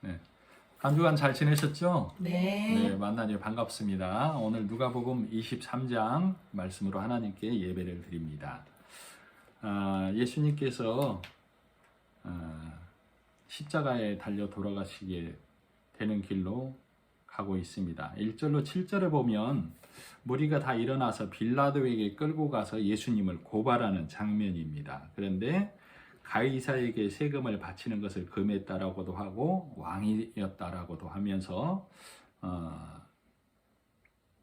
네. 한 주간 잘 지내셨죠? 네, 네. 만나니 반갑습니다. 오늘 누가복음 23장 말씀으로 하나님께 예배를 드립니다. 예수님께서 십자가에 달려 돌아가시게 되는 길로 가고 있습니다. 1절로 7절을 보면 무리가 다 일어나서 빌라도에게 끌고 가서 예수님을 고발하는 장면입니다. 그런데 가이사에게 세금을 바치는 것을 금했다라고도 하고 왕이었다라고도 하면서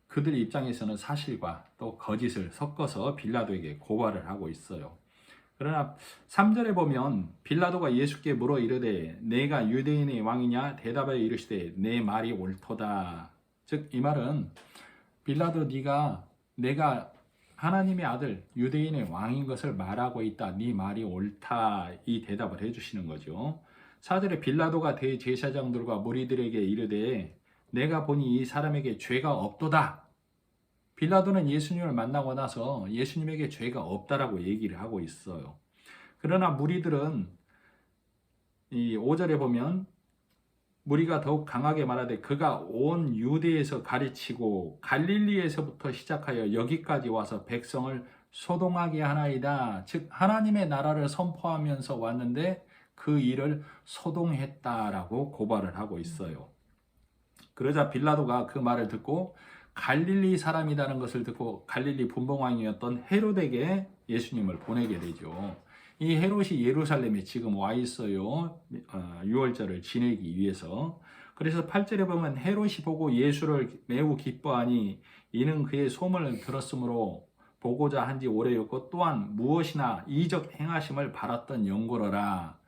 그들 입장에서는 사실과 또 거짓을 섞어서 빌라도에게 고발을 하고 있어요. 그러나 3절에 보면 빌라도가 예수께 물어 이르되 내가 유대인의 왕이냐 대답하여 이르시되 내 말이 옳도다. 즉 이 말은 빌라도 내가 하나님의 아들 유대인의 왕인 것을 말하고 있다. 네 말이 옳다. 이 대답을 해주시는 거죠. 4절에 빌라도가 대제사장들과 무리들에게 이르되 내가 보니 이 사람에게 죄가 없도다. 빌라도는 예수님을 만나고 나서 예수님에게 죄가 없다라고 얘기를 하고 있어요. 그러나 무리들은 이 5절에 보면 무리가 더욱 강하게 말하되 그가 온 유대에서 가르치고 갈릴리에서부터 시작하여 여기까지 와서 백성을 소동하게 하나이다. 즉 하나님의 나라를 선포하면서 왔는데 그 일을 소동했다라고 고발을 하고 있어요. 그러자 빌라도가 그 말을 듣고 갈릴리 사람이라는 것을 듣고 갈릴리 분봉왕이었던 헤롯에게 예수님을 보내게 되죠. 이 헤롯이 예루살렘에 지금 와 있어요. 유월절을 지내기 위해서. 그래서 8절에 보면 헤롯이 보고 예수를 매우 기뻐하니 이는 그의 소문을 들었으므로 보고자 한지 오래였고 또한 무엇이나 이적 행하심을 바랐던 연고로라.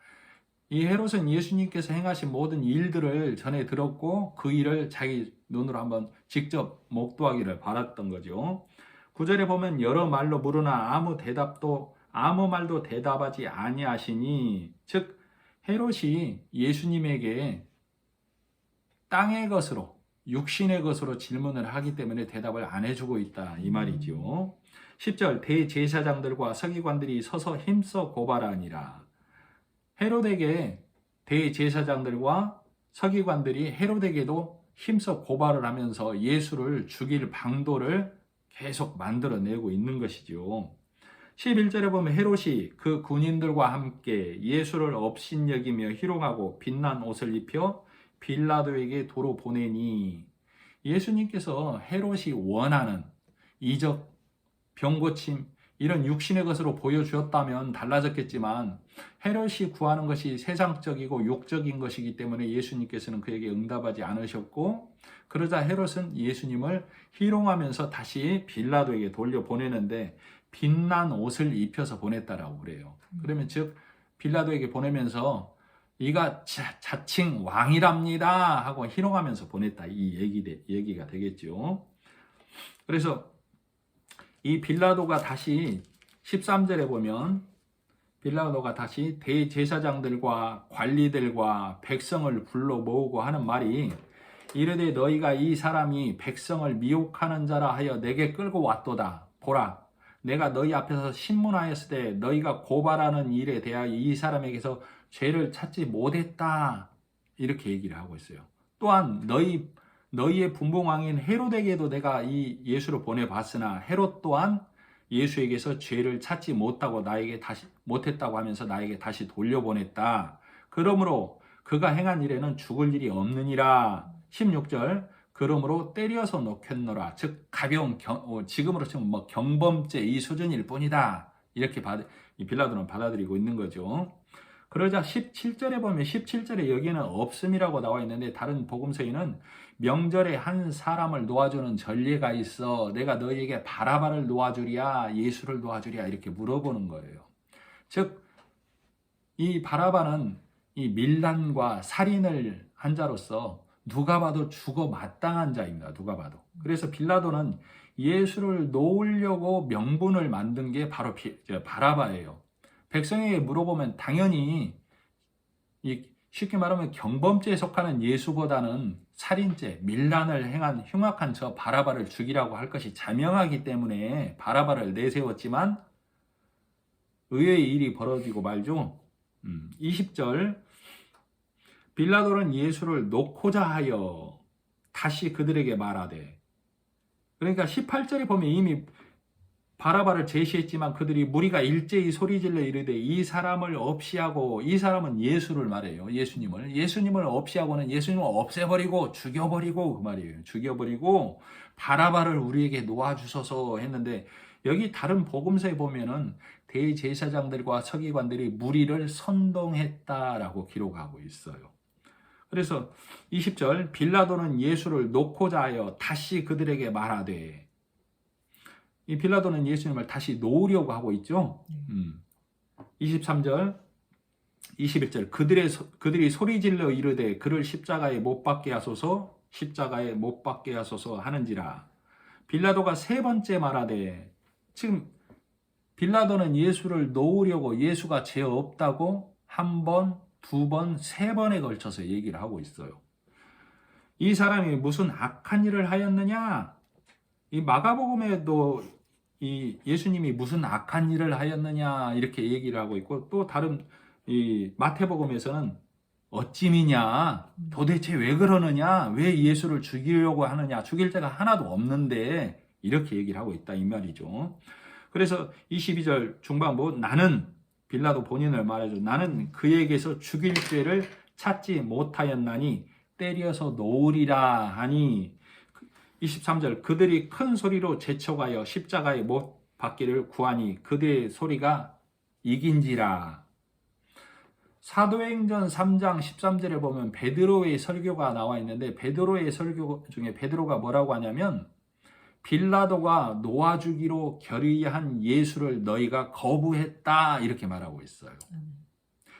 이 헤롯은 예수님께서 행하신 모든 일들을 전해 들었고 그 일을 자기 눈으로 한번 직접 목도하기를 바랐던 거죠. 9절에 보면 여러 말로 물으나 아무 말도 대답하지 아니하시니 즉 헤롯이 예수님에게 땅의 것으로 육신의 것으로 질문을 하기 때문에 대답을 안 해주고 있다 이 말이죠. 10절 대제사장들과 서기관들이 서서 힘써 고발하니라. 헤롯에게 대제사장들과 서기관들이 헤롯에게도 힘써 고발을 하면서 예수를 죽일 방도를 계속 만들어내고 있는 것이죠. 11절에 보면 헤롯이 그 군인들과 함께 예수를 업신여기며 희롱하고 빛난 옷을 입혀 빌라도에게 도로 보내니 예수님께서 헤롯이 원하는 이적, 병고침 이런 육신의 것으로 보여주었다면 달라졌겠지만 헤롯이 구하는 것이 세상적이고 육적인 것이기 때문에 예수님께서는 그에게 응답하지 않으셨고 그러자 헤롯은 예수님을 희롱하면서 다시 빌라도에게 돌려보내는데 빛난 옷을 입혀서 보냈다라고 그래요. 그러면 즉 빌라도에게 보내면서 이가 자칭 왕이랍니다 하고 희롱하면서 보냈다 이 얘기가 되겠죠. 그래서 이 빌라도가 다시 13절에 보면 빌라도가 다시 대제사장들과 관리들과 백성을 불러 모으고 하는 말이 이르되 너희가 이 사람이 백성을 미혹하는 자라 하여 내게 끌고 왔도다. 보라 내가 너희 앞에서 신문하였을 때 너희가 고발하는 일에 대하여 이 사람에게서 죄를 찾지 못했다. 이렇게 얘기를 하고 있어요. 또한 너희의 분봉왕인 헤롯에게도 내가 이 예수를 보내봤으나 헤롯 또한 예수에게서 죄를 찾지 못했다고 하면서 나에게 다시 돌려보냈다. 그러므로 그가 행한 일에는 죽을 일이 없느니라. 16절 그러므로 때려서 놓겠노라. 즉 가벼운 지금으로 치면 경범죄 이 수준일 뿐이다. 이렇게 이 빌라도는 받아들이고 있는 거죠. 그러자 17절에 보면 17절에 여기는 없음이라고 나와 있는데 다른 복음서에는 명절에 한 사람을 놓아주는 전례가 있어 내가 너희에게 바라바를 놓아주랴 예수를 놓아주랴 이렇게 물어보는 거예요. 즉 이 바라바는 이 밀란과 살인을 한 자로서 누가 봐도 죽어 마땅한 자입니다. 누가 봐도. 그래서 빌라도는 예수를 놓으려고 명분을 만든 게 바로 바라바예요. 백성에게 물어보면 당연히 쉽게 말하면 경범죄에 속하는 예수보다는 살인죄, 밀란을 행한 흉악한 저 바라바를 죽이라고 할 것이 자명하기 때문에 바라바를 내세웠지만 의외의 일이 벌어지고 말죠. 20절 빌라도는 예수를 놓고자 하여 다시 그들에게 말하되, 그러니까 18절에 보면 이미 바라바를 제시했지만 그들이 무리가 일제히 소리질러 이르되 이 사람을 없이하고, 이 사람은 예수를 말해요. 예수님을 없이하고는 예수님을 없애버리고 죽여버리고 그 말이에요. 죽여버리고 바라바를 우리에게 놓아주소서 했는데, 여기 다른 복음서에 보면은 대제사장들과 서기관들이 무리를 선동했다라고 기록하고 있어요. 그래서 20절, 빌라도는 예수를 놓고자 하여 다시 그들에게 말하되, 이 빌라도는 예수님을 다시 놓으려고 하고 있죠. 23절, 21절, 그들이 소리질러 이르되 그를 십자가에 못 박게 하소서, 십자가에 못 박게 하소서 하는지라. 빌라도가 세 번째 말하되, 지금 빌라도는 예수를 놓으려고 예수가 죄 없다고 한 번, 두 번, 세 번에 걸쳐서 얘기를 하고 있어요. 이 사람이 무슨 악한 일을 하였느냐? 이 마가복음에도 이 예수님이 무슨 악한 일을 하였느냐 이렇게 얘기를 하고 있고, 또 다른 이 마태복음에서는 어찌미냐, 도대체 왜 그러느냐, 왜 예수를 죽이려고 하느냐, 죽일 자가 하나도 없는데 이렇게 얘기를 하고 있다 이 말이죠. 그래서 22절 중반부, 나는, 빌라도 본인을 말하죠. 나는 그에게서 죽일 죄를 찾지 못하였나니 때려서 놓으리라 하니, 23절, 그들이 큰 소리로 재촉하여 십자가에 못 박기를 구하니 그들의 소리가 이긴지라. 사도행전 3장 13절에 보면 베드로의 설교가 나와 있는데, 베드로의 설교 중에 베드로가 뭐라고 하냐면, 빌라도가 놓아주기로 결의한 예수를 너희가 거부했다 이렇게 말하고 있어요.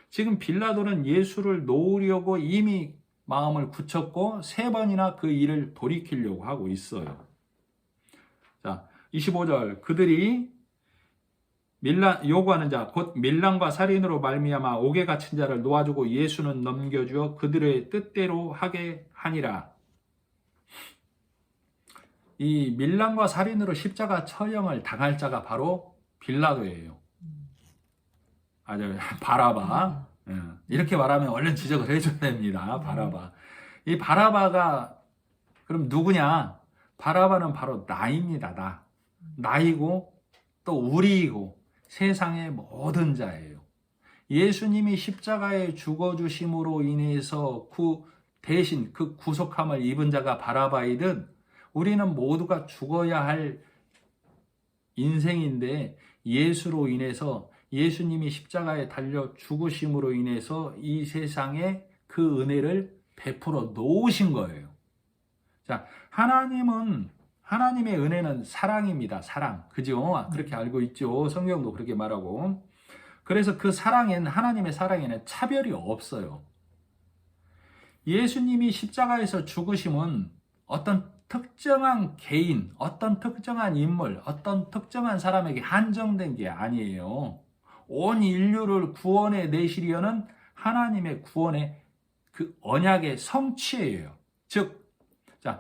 지금 빌라도는 예수를 놓으려고 이미 마음을 굳혔고 세 번이나 그 일을 돌이키려고 하고 있어요. 자, 25절, 그들이 요구하는 자 곧 밀란과 살인으로 말미암아 옥에 갇힌 자를 놓아주고 예수는 넘겨주어 그들의 뜻대로 하게 하니라. 이 밀란과 살인으로 십자가 처형을 당할 자가 바로 빌라도예요. 바라바. 이렇게 말하면 얼른 지적을 해줘야 됩니다. 바라바. 이 바라바가 그럼 누구냐? 바라바는 바로 나입니다. 나이고 또 우리이고 세상의 모든 자예요. 예수님이 십자가에 죽어주심으로 인해서 대신 그 구속함을 입은 자가 바라바이든, 우리는 모두가 죽어야 할 인생인데 예수로 인해서, 예수님이 십자가에 달려 죽으심으로 인해서 이 세상에 그 은혜를 베풀어 놓으신 거예요. 자, 하나님의 은혜는 사랑입니다. 사랑. 그죠? 그렇게 알고 있죠. 성경도 그렇게 말하고. 그래서 그 하나님의 사랑에는 차별이 없어요. 예수님이 십자가에서 죽으심은 어떤 특정한 개인, 어떤 특정한 인물, 어떤 특정한 사람에게 한정된 게 아니에요. 온 인류를 구원해 내시려는 하나님의 구원의 그 언약의 성취예요. 즉, 자,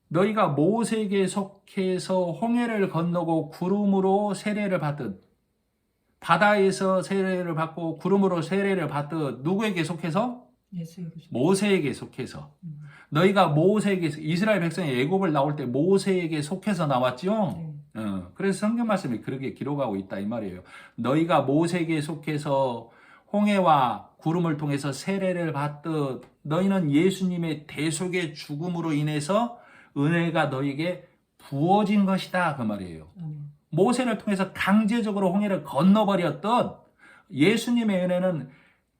너희가 모세에게 속해서 홍해를 건너고 구름으로 세례를 받듯, 바다에서 세례를 받고 구름으로 세례를 받듯, 누구에게 속해서? 모세에게 속해서. 너희가 이스라엘 백성이 애굽을 나올 때 모세에게 속해서 나왔죠. 그래서 성경 말씀이 그렇게 기록하고 있다 이 말이에요. 너희가 모세에게 속해서 홍해와 구름을 통해서 세례를 받듯 너희는 예수님의 대속의 죽음으로 인해서 은혜가 너희에게 부어진 것이다 그 말이에요. 모세를 통해서 강제적으로 홍해를 건너버렸던 예수님의 은혜는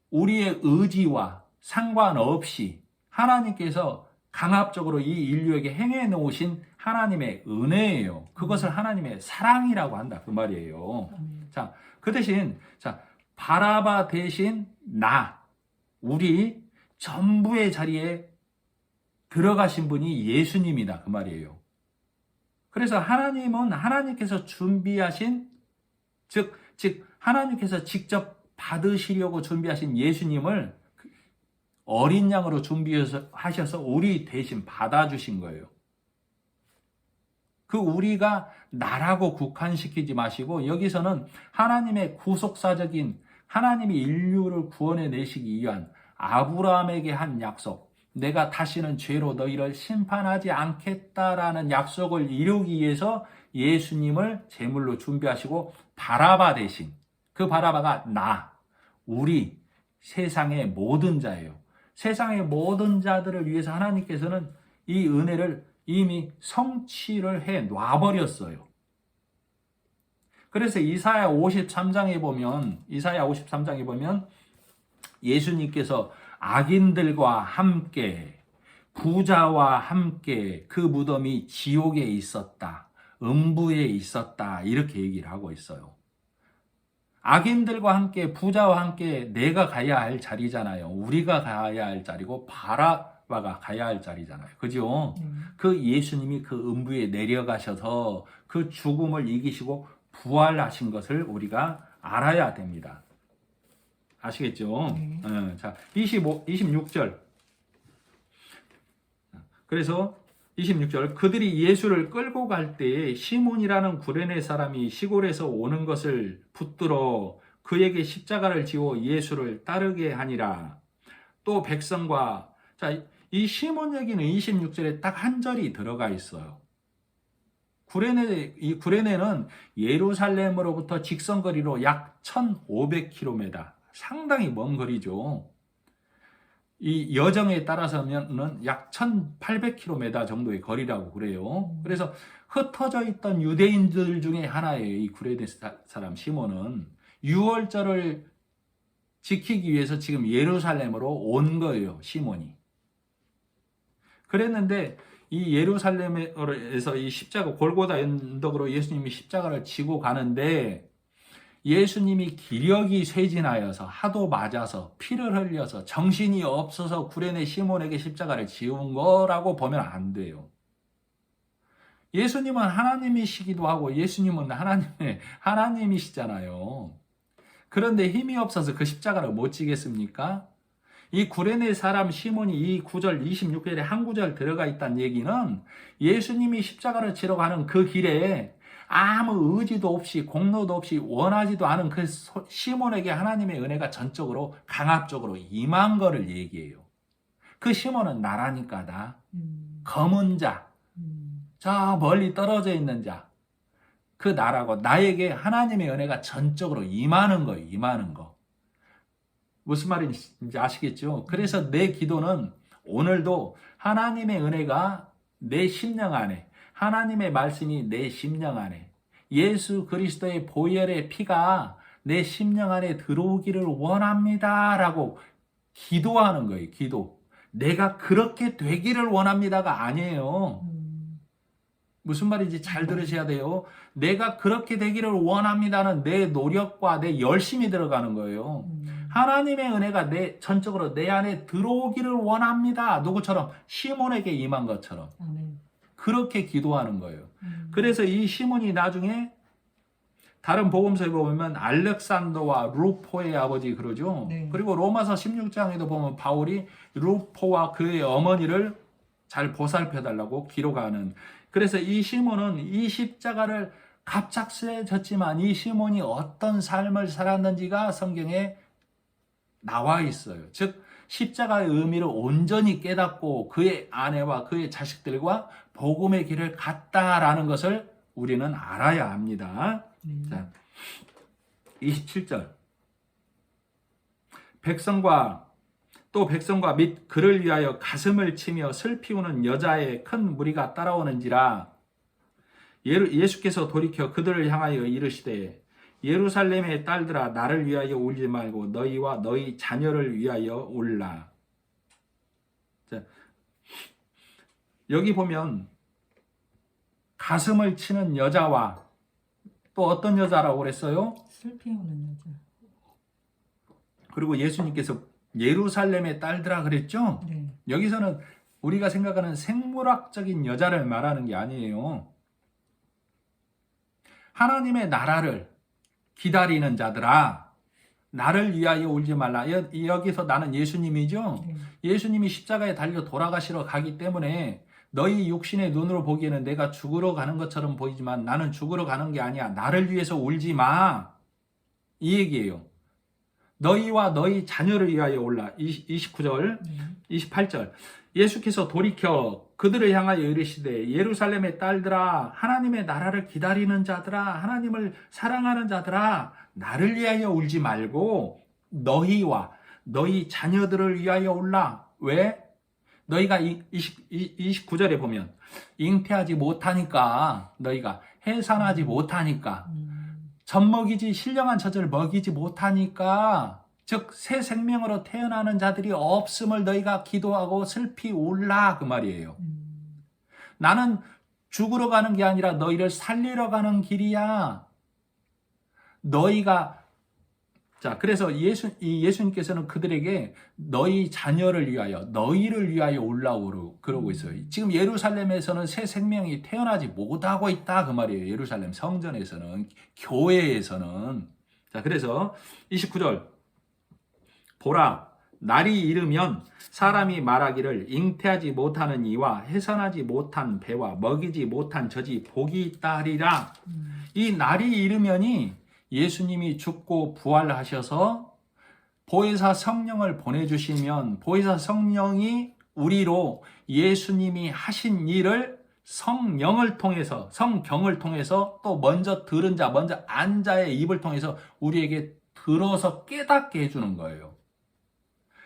우리의 의지와 상관없이 하나님께서 강압적으로 이 인류에게 행해 놓으신 하나님의 은혜예요. 그것을 하나님의 사랑이라고 한다 그 말이에요. 자, 그 대신 바라바 대신 우리 전부의 자리에 들어가신 분이 예수님이다 그 말이에요. 그래서 하나님께서 준비하신, 즉 하나님께서 직접 받으시려고 준비하신 예수님을 어린 양으로 준비하셔서 우리 대신 받아주신 거예요. 그 우리가 나라고 국한시키지 마시고, 여기서는 하나님의 구속사적인, 하나님이 인류를 구원해 내시기 위한 아브라함에게 한 약속, 내가 다시는 죄로 너희를 심판하지 않겠다라는 약속을 이루기 위해서 예수님을 제물로 준비하시고 바라바 대신, 그 바라바가 우리 세상의 모든 자예요. 세상의 모든 자들을 위해서 하나님께서는 이 은혜를 이미 성취를 해 놔버렸어요. 그래서 이사야 53장에 보면 예수님께서 악인들과 함께 부자와 함께 그 무덤이 지옥에 있었다, 음부에 있었다, 이렇게 얘기를 하고 있어요. 악인들과 함께 부자와 함께 내가 가야 할 자리잖아요. 우리가 가야 할 자리고 바라바가 가야 할 자리잖아요. 그죠? 그 예수님이 그 음부에 내려가셔서 그 죽음을 이기시고 부활하신 것을 우리가 알아야 됩니다. 아시겠죠? 자, 26절. 그래서 26절, 그들이 예수를 끌고 갈 때에 시몬이라는 구레네 사람이 시골에서 오는 것을 붙들어 그에게 십자가를 지워 예수를 따르게 하니라. 또 백성과, 자, 이 시몬 얘기는 26절에 딱 한 절이 들어가 있어요. 이 구레네는 예루살렘으로부터 직선거리로 약 1500km, 상당히 먼 거리죠. 이 여정에 따라서는 약 1800km 정도의 거리라고 그래요. 그래서 흩어져 있던 유대인들 중에 하나예요. 이 구레네 사람 시몬은 유월절을 지키기 위해서 지금 예루살렘으로 온 거예요. 시몬이. 그랬는데 이 예루살렘에서 이 십자가 골고다 언덕으로 예수님이 십자가를 지고 가는데 예수님이 기력이 쇠진하여서 하도 맞아서 피를 흘려서 정신이 없어서 구레네 시몬에게 십자가를 지운 거라고 보면 안 돼요. 예수님은 하나님이시기도 하고 예수님은 하나님이시잖아요. 그런데 힘이 없어서 그 십자가를 못 지겠습니까? 이 구레네 사람 시몬이 이 9절 26절에 한 구절 들어가 있다는 얘기는 예수님이 십자가를 지러 가는 그 길에 아무 의지도 없이 공로도 없이 원하지도 않은 그 시몬에게 하나님의 은혜가 전적으로 강압적으로 임한 거를 얘기해요. 그 시몬은 나라니까다. 검은 자, 저 멀리 떨어져 있는 자, 그 나라고 나에게 하나님의 은혜가 전적으로 임하는 거예요. 임하는 거. 무슨 말인지 아시겠죠? 그래서 내 기도는 오늘도 하나님의 은혜가 내 심령 안에, 하나님의 말씀이 내 심령 안에, 예수 그리스도의 보혈의 피가 내 심령 안에 들어오기를 원합니다 라고 기도하는 거예요. 기도. 내가 그렇게 되기를 원합니다가 아니에요. 무슨 말인지 잘 들으셔야 돼요. 내가 그렇게 되기를 원합니다는 내 노력과 내 열심이 들어가는 거예요. 하나님의 은혜가 전적으로 내 안에 들어오기를 원합니다. 누구처럼? 시몬에게 임한 것처럼. 그렇게 기도하는 거예요. 그래서 이 시몬이 나중에 다른 복음서에 보면 알렉산더와 루포의 아버지 그러죠. 네. 그리고 로마서 16장에도 보면 바울이 루포와 그의 어머니를 잘 보살펴달라고 기록하는. 그래서 이 시몬은 이 십자가를 갑작스레 졌지만 이 시몬이 어떤 삶을 살았는지가 성경에 나와 있어요. 즉 십자가의 의미를 온전히 깨닫고 그의 아내와 그의 자식들과 복음의 길을 갔다라는 것을 우리는 알아야 합니다. 자, 27절. 백성과 및 그를 위하여 가슴을 치며 슬피우는 여자의 큰 무리가 따라오는지라. 예수께서 돌이켜 그들을 향하여 이르시되 예루살렘의 딸들아 나를 위하여 울지 말고 너희와 너희 자녀를 위하여 울라. 자, 여기 보면 가슴을 치는 여자와 또 어떤 여자라고 그랬어요? 슬피우는 여자. 그리고 예수님께서 예루살렘의 딸들아 그랬죠? 네. 여기서는 우리가 생각하는 생물학적인 여자를 말하는 게 아니에요. 하나님의 나라를 기다리는 자들아 나를 위하여 울지 말라. 여기서 나는 예수님이죠. 예수님이 십자가에 달려 돌아가시러 가기 때문에 너희 육신의 눈으로 보기에는 내가 죽으러 가는 것처럼 보이지만 나는 죽으러 가는 게 아니야. 나를 위해서 울지 마. 이 얘기예요. 너희와 너희 자녀를 위하여 올라. 29절, 28절. 예수께서 돌이켜 그들을 향하여 이르시되 예루살렘의 딸들아, 하나님의 나라를 기다리는 자들아, 하나님을 사랑하는 자들아, 나를 위하여 울지 말고 너희와 너희 자녀들을 위하여 울라. 왜? 너희가 29절에 보면 잉태하지 못하니까, 너희가 해산하지 못하니까, 젖먹이지 신령한 젖을 먹이지 못하니까, 즉 새 생명으로 태어나는 자들이 없음을 너희가 기도하고 슬피 울라, 그 말이에요. 나는 죽으러 가는 게 아니라 너희를 살리러 가는 길이야. 너희가, 자, 그래서 예수님께서는 그들에게 너희 자녀를 위하여, 너희를 위하여 올라오고 그러고 있어요. 지금 예루살렘에서는 새 생명이 태어나지 못하고 있다, 그 말이에요. 예루살렘 성전에서는, 교회에서는. 자, 그래서 29절. 보라, 날이 이르면 사람이 말하기를 잉태하지 못하는 이와 해산하지 못한 배와 먹이지 못한 젖이 복이 있다 하리라. 이 날이 이르면이 예수님이 죽고 부활하셔서 보혜사 성령을 보내주시면 보혜사 성령이 우리로 예수님이 하신 일을 성령을 통해서, 성경을 통해서, 또 먼저 들은 자, 먼저 안 자의 입을 통해서 우리에게 들어서 깨닫게 해주는 거예요.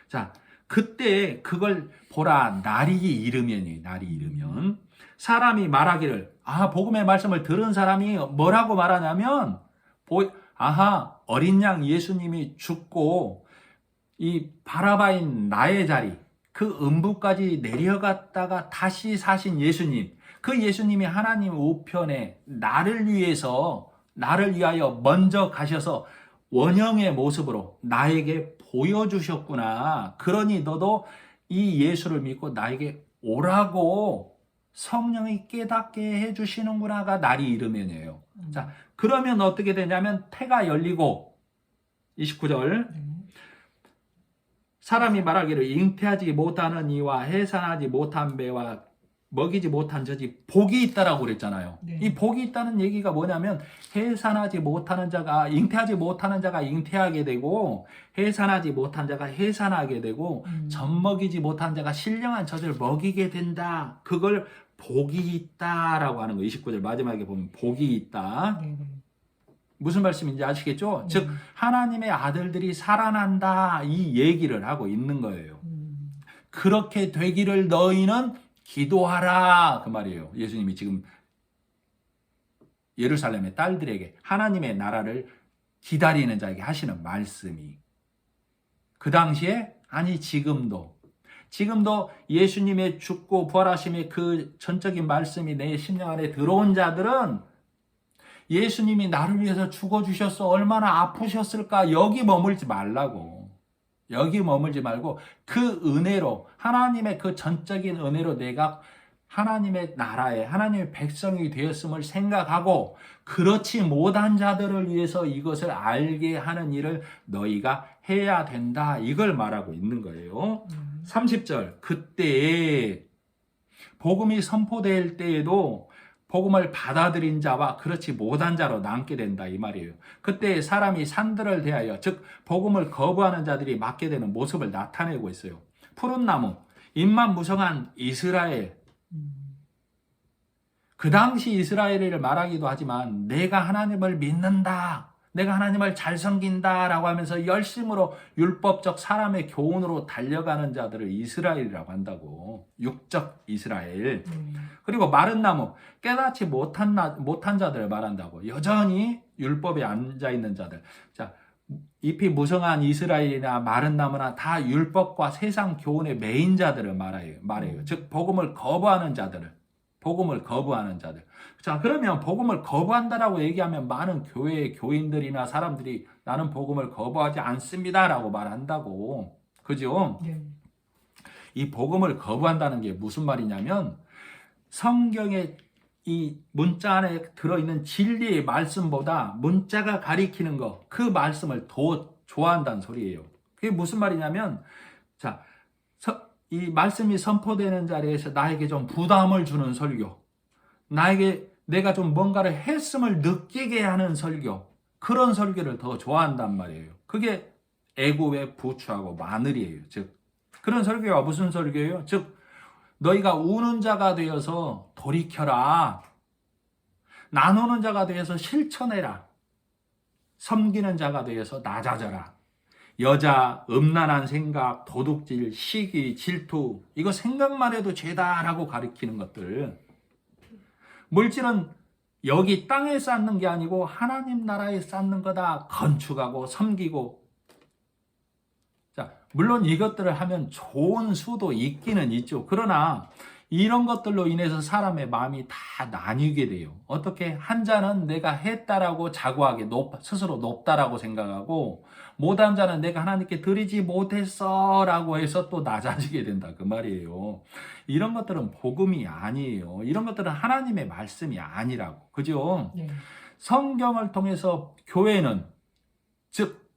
자, 그때 그걸 보라, 날이 이르면 사람이 말하기를, 복음의 말씀을 들은 사람이 뭐라고 말하냐면, 어린 양 예수님이 죽고 이 바라바인 나의 자리, 그 음부까지 내려갔다가 다시 사신 예수님, 그 예수님이 하나님 우편에 나를 위하여 먼저 가셔서 원형의 모습으로 나에게 보여주셨구나. 그러니 너도 이 예수를 믿고 나에게 오라고 성령이 깨닫게 해주시는구나가 날이 이르면이에요. 자, 그러면 어떻게 되냐면 태가 열리고 29절 사람이 말하기를 잉태하지 못하는 이와 해산하지 못한 배와 먹이지 못한 젖이 복이 있다라고 그랬잖아요. 네. 이 복이 있다는 얘기가 뭐냐면 잉태하지 못하는 자가 잉태하게 되고 해산하지 못한 자가 해산하게 되고 젖먹이지 못한 자가 신령한 젖을 먹이게 된다. 그걸 복이 있다라고 하는 거. 29절 마지막에 보면 복이 있다. 네. 무슨 말씀인지 아시겠죠? 네. 즉 하나님의 아들들이 살아난다, 이 얘기를 하고 있는 거예요. 그렇게 되기를 너희는 기도하라, 그 말이에요. 예수님이 지금 예루살렘의 딸들에게 하나님의 나라를 기다리는 자에게 하시는 말씀이, 그 당시에 아니 지금도 예수님의 죽고 부활하심의 그 전적인 말씀이 내 심령 안에 들어온 자들은 예수님이 나를 위해서 죽어주셨어, 얼마나 아프셨을까, 여기 머물지 말라고. 여기 머물지 말고 그 은혜로, 하나님의 그 전적인 은혜로 내가 하나님의 나라에, 하나님의 백성이 되었음을 생각하고, 그렇지 못한 자들을 위해서 이것을 알게 하는 일을 너희가 해야 된다, 이걸 말하고 있는 거예요. 30절, 그때에 복음이 선포될 때에도 복음을 받아들인 자와 그렇지 못한 자로 남게 된다, 이 말이에요. 그때 사람이 산들을 대하여, 즉 복음을 거부하는 자들이 맞게 되는 모습을 나타내고 있어요. 푸른 나무, 입만 무성한 이스라엘. 그 당시 이스라엘을 말하기도 하지만 내가 하나님을 믿는다, 내가 하나님을 잘 섬긴다 라고 하면서 열심으로 율법적 사람의 교훈으로 달려가는 자들을 이스라엘이라고 한다고. 육적 이스라엘. 그리고 마른 나무, 깨닫지 못한 자들을 말한다고. 여전히 율법에 앉아있는 자들. 자, 잎이 무성한 이스라엘이나 마른 나무나 다 율법과 세상 교훈의 메인 자들을 말해요. 즉 복음을 거부하는 자들을. 자, 그러면 복음을 거부한다라고 얘기하면 많은 교회의 교인들이나 사람들이 나는 복음을 거부하지 않습니다라고 말한다고. 그죠? 네. 이 복음을 거부한다는 게 무슨 말이냐면 성경의 이 문자 안에 들어있는 진리의 말씀보다 문자가 가리키는 거, 그 말씀을 더 좋아한다는 소리예요. 그게 무슨 말이냐면, 자, 이 말씀이 선포되는 자리에서 나에게 좀 부담을 주는 설교, 내가 좀 뭔가를 했음을 느끼게 하는 설교, 그런 설교를 더 좋아한단 말이에요. 그게 애굽의 부추하고 마늘이에요. 즉 그런 설교가 무슨 설교예요? 즉 너희가 우는 자가 되어서 돌이켜라. 나누는 자가 되어서 실천해라. 섬기는 자가 되어서 낮아져라. 여자, 음란한 생각, 도둑질, 시기, 질투, 이거 생각만 해도 죄다라고 가리키는 것들. 물질은 여기 땅에 쌓는 게 아니고 하나님 나라에 쌓는 거다. 건축하고 섬기고. 자, 물론 이것들을 하면 좋은 수도 있기는 있죠. 그러나 이런 것들로 인해서 사람의 마음이 다 나뉘게 돼요. 어떻게? 한 자는 내가 했다라고 자고하게 스스로 높다라고 생각하고, 못한 자는 내가 하나님께 드리지 못했어라고 해서 또 낮아지게 된다 그 말이에요. 이런 것들은 복음이 아니에요. 이런 것들은 하나님의 말씀이 아니라고. 그죠? 네. 성경을 통해서 교회는, 즉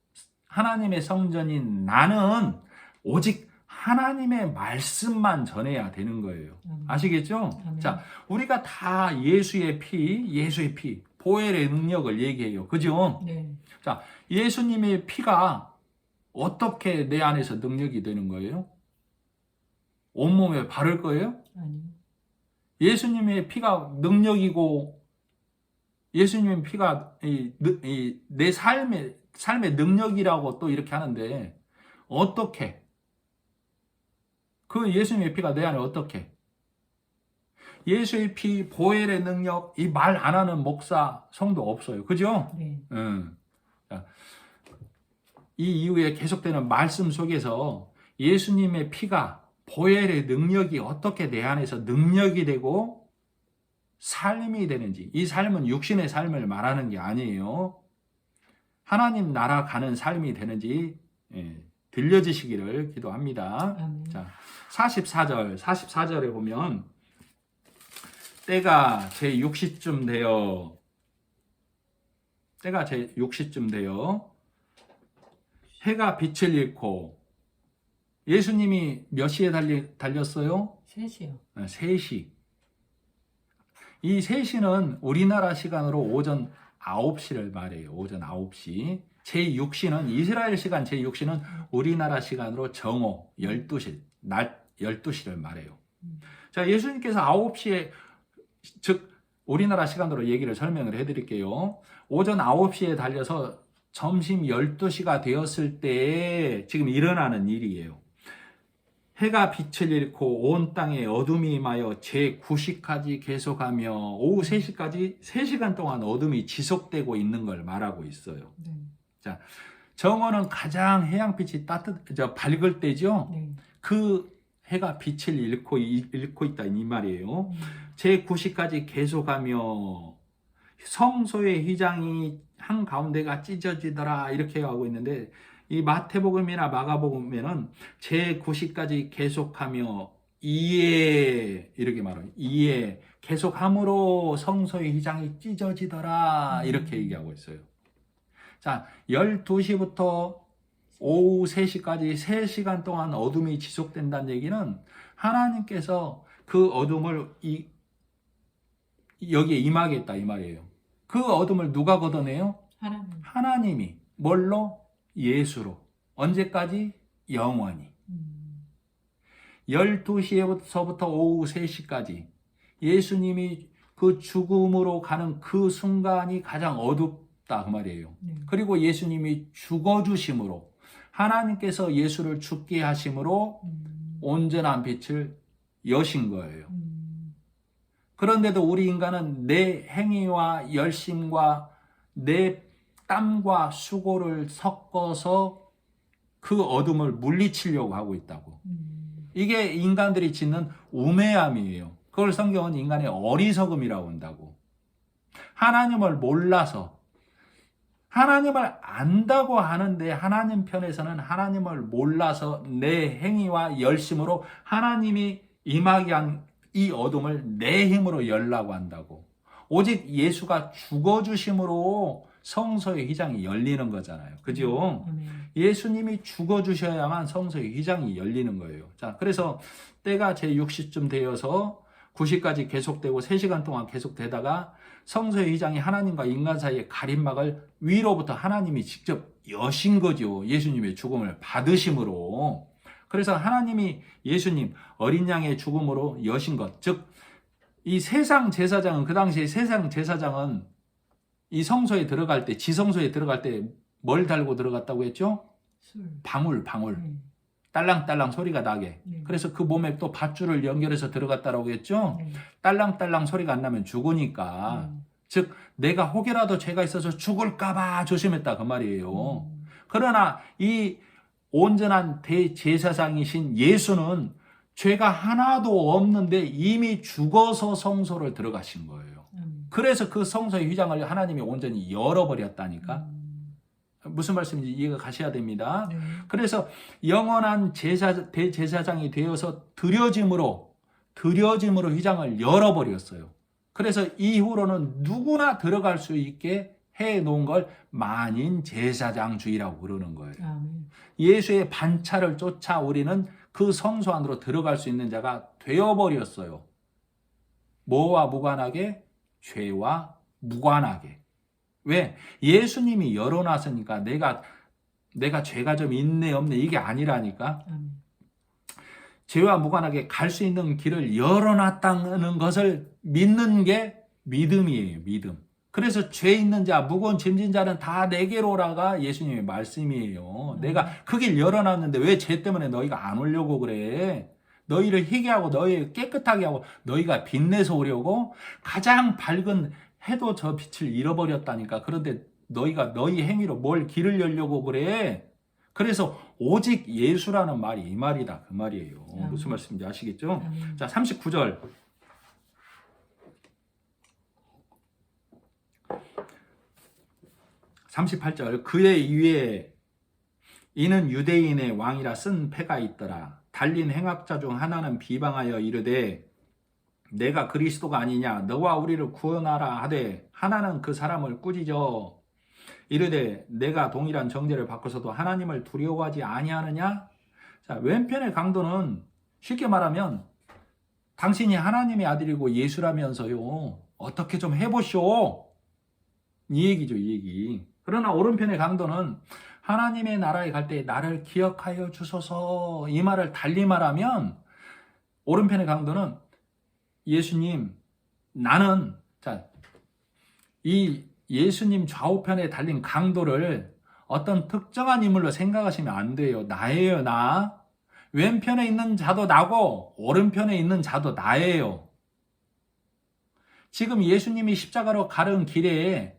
하나님의 성전인 나는 오직 하나님의 말씀만 전해야 되는 거예요. 아시겠죠? 아멘. 자, 우리가 다 예수의 피, 보혈의 능력을 얘기해요. 그죠? 네. 자, 예수님의 피가 어떻게 내 안에서 능력이 되는 거예요? 온몸에 바를 거예요? 아니요. 예수님의 피가 능력이고, 예수님의 피가 내 삶의 능력이라고 또 이렇게 하는데, 어떻게? 그 예수님의 피가 내 안에 어떻게? 예수의 피, 보혈의 능력, 이 말 안 하는 목사, 성도 없어요. 그죠? 네. 자, 이 이후에 계속되는 말씀 속에서 예수님의 피가, 보혈의 능력이 어떻게 내 안에서 능력이 되고 삶이 되는지, 이 삶은 육신의 삶을 말하는 게 아니에요. 하나님 나라 가는 삶이 되는지 들려지시기를 기도합니다. 아멘. 자, 44절에 보면 때가 제 6시쯤 되어 해가 빛을 잃고, 예수님이 몇 시에 달렸어요? 3시요. 3시. 이 3시는 우리나라 시간으로 오전 9시를 말해요. 오전 9시. 제6시는 이스라엘 시간 제6시는 우리나라 시간으로 정오 12시, 낮 12시를 말해요. 자, 예수님께서 9시에, 즉 우리나라 시간으로 얘기를 설명을 해드릴게요. 오전 9시에 달려서 점심 12시가 되었을 때 지금 일어나는 일이에요. 해가 빛을 잃고 온 땅에 어둠이 임하여 제9시까지 계속하며 오후 3시까지 3시간 동안 어둠이 지속되고 있는 걸 말하고 있어요. 네. 자, 정오는 가장 해양빛이 밝을 때죠. 네. 그 해가 빛을 잃고 있다 이 말이에요. 제9시까지 계속하며 성소의 휘장이 한 가운데가 찢어지더라 이렇게 하고 있는데, 이 마태복음이나 마가복음에는 제9시까지 계속하며 이에 이렇게 말해요. 이에 계속함으로 성소의 휘장이 찢어지더라 이렇게 얘기하고 있어요. 자, 12시부터 오후 3시까지 3시간 동안 어둠이 지속된다는 얘기는 하나님께서 그 어둠을 여기에 임하겠다 이 말이에요. 그 어둠을 누가 걷어내요? 하나님이. 뭘로? 예수로. 언제까지? 영원히. 12시에서부터 오후 3시까지 예수님이 그 죽음으로 가는 그 순간이 가장 어둡다 그 말이에요. 그리고 예수님이 죽어주심으로, 하나님께서 예수를 죽게 하심으로 온전한 빛을 여신 거예요. 그런데도 우리 인간은 내 행위와 열심과 내 땀과 수고를 섞어서 그 어둠을 물리치려고 하고 있다고. 이게 인간들이 짓는 우매함이에요. 그걸 성경은 인간의 어리석음이라고 한다고. 하나님을 몰라서, 하나님을 안다고 하는데 하나님 편에서는 하나님을 몰라서 내 행위와 열심으로 하나님이 임하게 한 이 어둠을 내 힘으로 열라고 한다고. 오직 예수가 죽어주심으로 성소의 휘장이 열리는 거잖아요. 그죠? 예수님이 죽어주셔야만 성소의 휘장이 열리는 거예요. 자, 그래서 때가 제6시쯤 되어서 9시까지 계속되고 3시간 동안 계속되다가 성소의 휘장이 하나님과 인간 사이의 가림막을 위로부터 하나님이 직접 여신 거죠. 예수님의 죽음을 받으심으로. 그래서 하나님이 예수님 어린 양의 죽음으로 여신 것, 즉 이 세상 제사장은, 그 당시에 세상 제사장은 이 성소에 들어갈 때, 지성소에 들어갈 때 뭘 달고 들어갔다고 했죠? 방울. 딸랑딸랑 소리가 나게. 그래서 그 몸에 또 밧줄을 연결해서 들어갔다라고 했죠? 딸랑딸랑 소리가 안 나면 죽으니까. 즉 내가 혹여라도 죄가 있어서 죽을까봐 조심했다 그 말이에요. 그러나 이 온전한 대제사장이신 예수는 죄가 하나도 없는데 이미 죽어서 성소를 들어가신 거예요. 그래서 그 성소의 휘장을 하나님이 온전히 열어버렸다니까. 무슨 말씀인지 이해가 가셔야 됩니다. 그래서 영원한 대제사장이 되어서 드려짐으로 휘장을 열어버렸어요. 그래서 이후로는 누구나 들어갈 수 있게 해놓은 걸 만인 제사장주의라고 그러는 거예요. 예수의 반차를 쫓아 우리는 그 성소 안으로 들어갈 수 있는 자가 되어버렸어요. 뭐와 무관하게? 죄와 무관하게. 왜? 예수님이 열어놨으니까 내가 죄가 좀 있네 없네 이게 아니라니까. 죄와 무관하게 갈 수 있는 길을 열어놨다는 것을 믿는 게 믿음이에요. 믿음. 그래서 죄 있는 자, 무거운 짐진 자는 다 내게로 오라가 예수님의 말씀이에요. 내가 그 길 열어놨는데 왜 죄 때문에 너희가 안 오려고 그래? 너희를 희게 하고 너희 깨끗하게 하고 너희가 빛내서 오려고 가장 밝은 해도 저 빛을 잃어버렸다니까. 그런데 너희가 너희 행위로 뭘 길을 열려고 그래? 그래서 오직 예수라는 말이 이 말이다. 그 말이에요. 무슨 말씀인지 아시겠죠? 자, 39절. (38절) 그의 위에 이는 유대인의 왕이라 쓴 패가 있더라. 달린 행악자 중 하나는 비방하여 이르되 내가 그리스도가 아니냐 너와 우리를 구원하라 하되 하나는 그 사람을 꾸짖어 이르되 내가 동일한 정죄를 받고서도 하나님을 두려워하지 아니하느냐. 자, 왼편의 강도는 쉽게 말하면 당신이 하나님의 아들이고 예수라면서요 어떻게 좀 해보쇼 이 얘기죠. 이 얘기. 그러나 오른편의 강도는 하나님의 나라에 갈 때 나를 기억하여 주소서 이 말을 달리 말하면 오른편의 강도는 예수님 나는 이 예수님 좌우편에 달린 강도를 어떤 특정한 인물로 생각하시면 안 돼요. 나예요. 나. 왼편에 있는 자도 나고 오른편에 있는 자도 나예요. 지금 예수님이 십자가로 가는 길에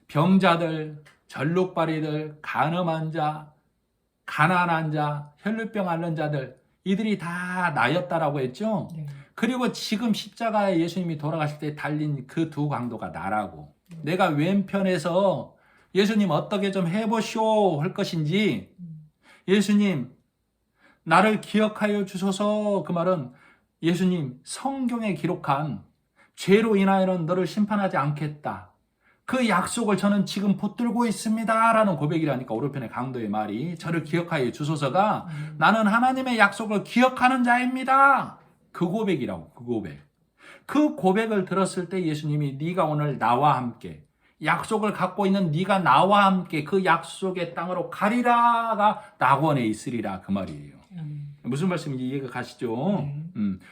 병자들, 절룩발이들, 간음한 자, 가난한 자, 혈루병 앓는 자들 이들이 다 나였다라고 했죠. 그리고 지금 십자가에 예수님이 돌아가실 때 달린 그 두 강도가 나라고. 내가 왼편에서 예수님 어떻게 좀 해보쇼 할 것인지 예수님 나를 기억하여 주소서 그 말은 예수님 성경에 기록한 죄로 인하여는 너를 심판하지 않겠다. 그 약속을 저는 지금 붙들고 있습니다 라는 고백이라니까. 오른편의 강도의 말이 저를 기억하여 주소서가 나는 하나님의 약속을 기억하는 자입니다. 그 고백이라고. 그 고백을 들었을 때 예수님이 네가 오늘 나와 함께 약속을 갖고 있는 네가 나와 함께 그 약속의 땅으로 가리라가 낙원에 있으리라 그 말이에요. 무슨 말씀인지 이해가 가시죠?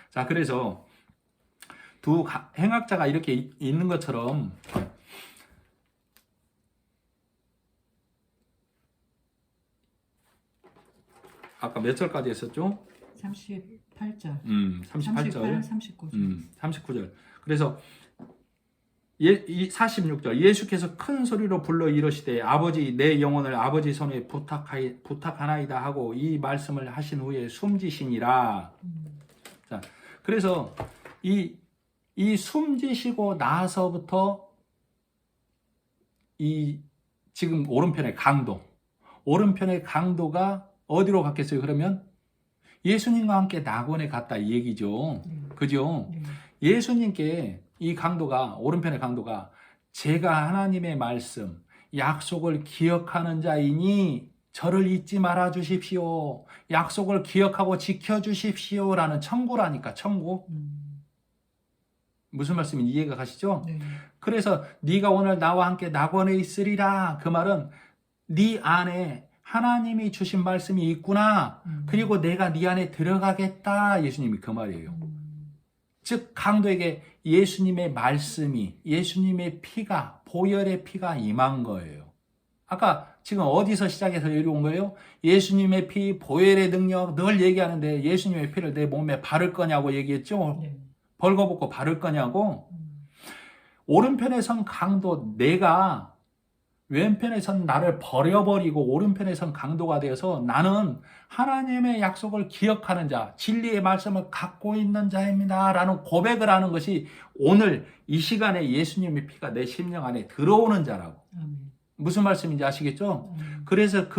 자, 그래서 두 행악자가 이렇게 있는 것처럼 아까 몇 절까지 했었죠? 38절. 38절. 39절. 39절. 그래서 46절. 예수께서 큰 소리로 불러 이르시되 아버지 내 영혼을 아버지 손에 부탁하나이다 하고 이 말씀을 하신 후에 숨지시니라. 자, 그래서 이 숨지시고 나서부터 이 지금 오른편의 강도가 어디로 갔겠어요? 그러면 예수님과 함께 낙원에 갔다 이 얘기죠. 그죠? 예수님께 이 강도가, 오른편의 강도가 제가 하나님의 말씀, 약속을 기억하는 자이니 저를 잊지 말아 주십시오. 약속을 기억하고 지켜 주십시오 라는 청구라니까. 청구. 무슨 말씀인지 이해가 가시죠? 그래서 네가 오늘 나와 함께 낙원에 있으리라. 그 말은 네 안에 하나님이 주신 말씀이 있구나. 그리고 내가 네 안에 들어가겠다. 예수님이 그 말이에요. 즉 강도에게 예수님의 말씀이, 예수님의 피가, 보혈의 피가 임한 거예요. 아까 지금 어디서 시작해서 이리 온 거예요? 예수님의 피, 보혈의 능력 늘 얘기하는데 예수님의 피를 내 몸에 바를 거냐고 얘기했죠? 네. 벌거벗고 바를 거냐고? 오른편에 선 강도 내가 왼편에 선 나를 버려버리고 오른편에 선 강도가 되어서 나는 하나님의 약속을 기억하는 자, 진리의 말씀을 갖고 있는 자입니다. 라는 고백을 하는 것이 오늘 이 시간에 예수님의 피가 내 심령 안에 들어오는 자라고. 아멘. 무슨 말씀인지 아시겠죠? 그래서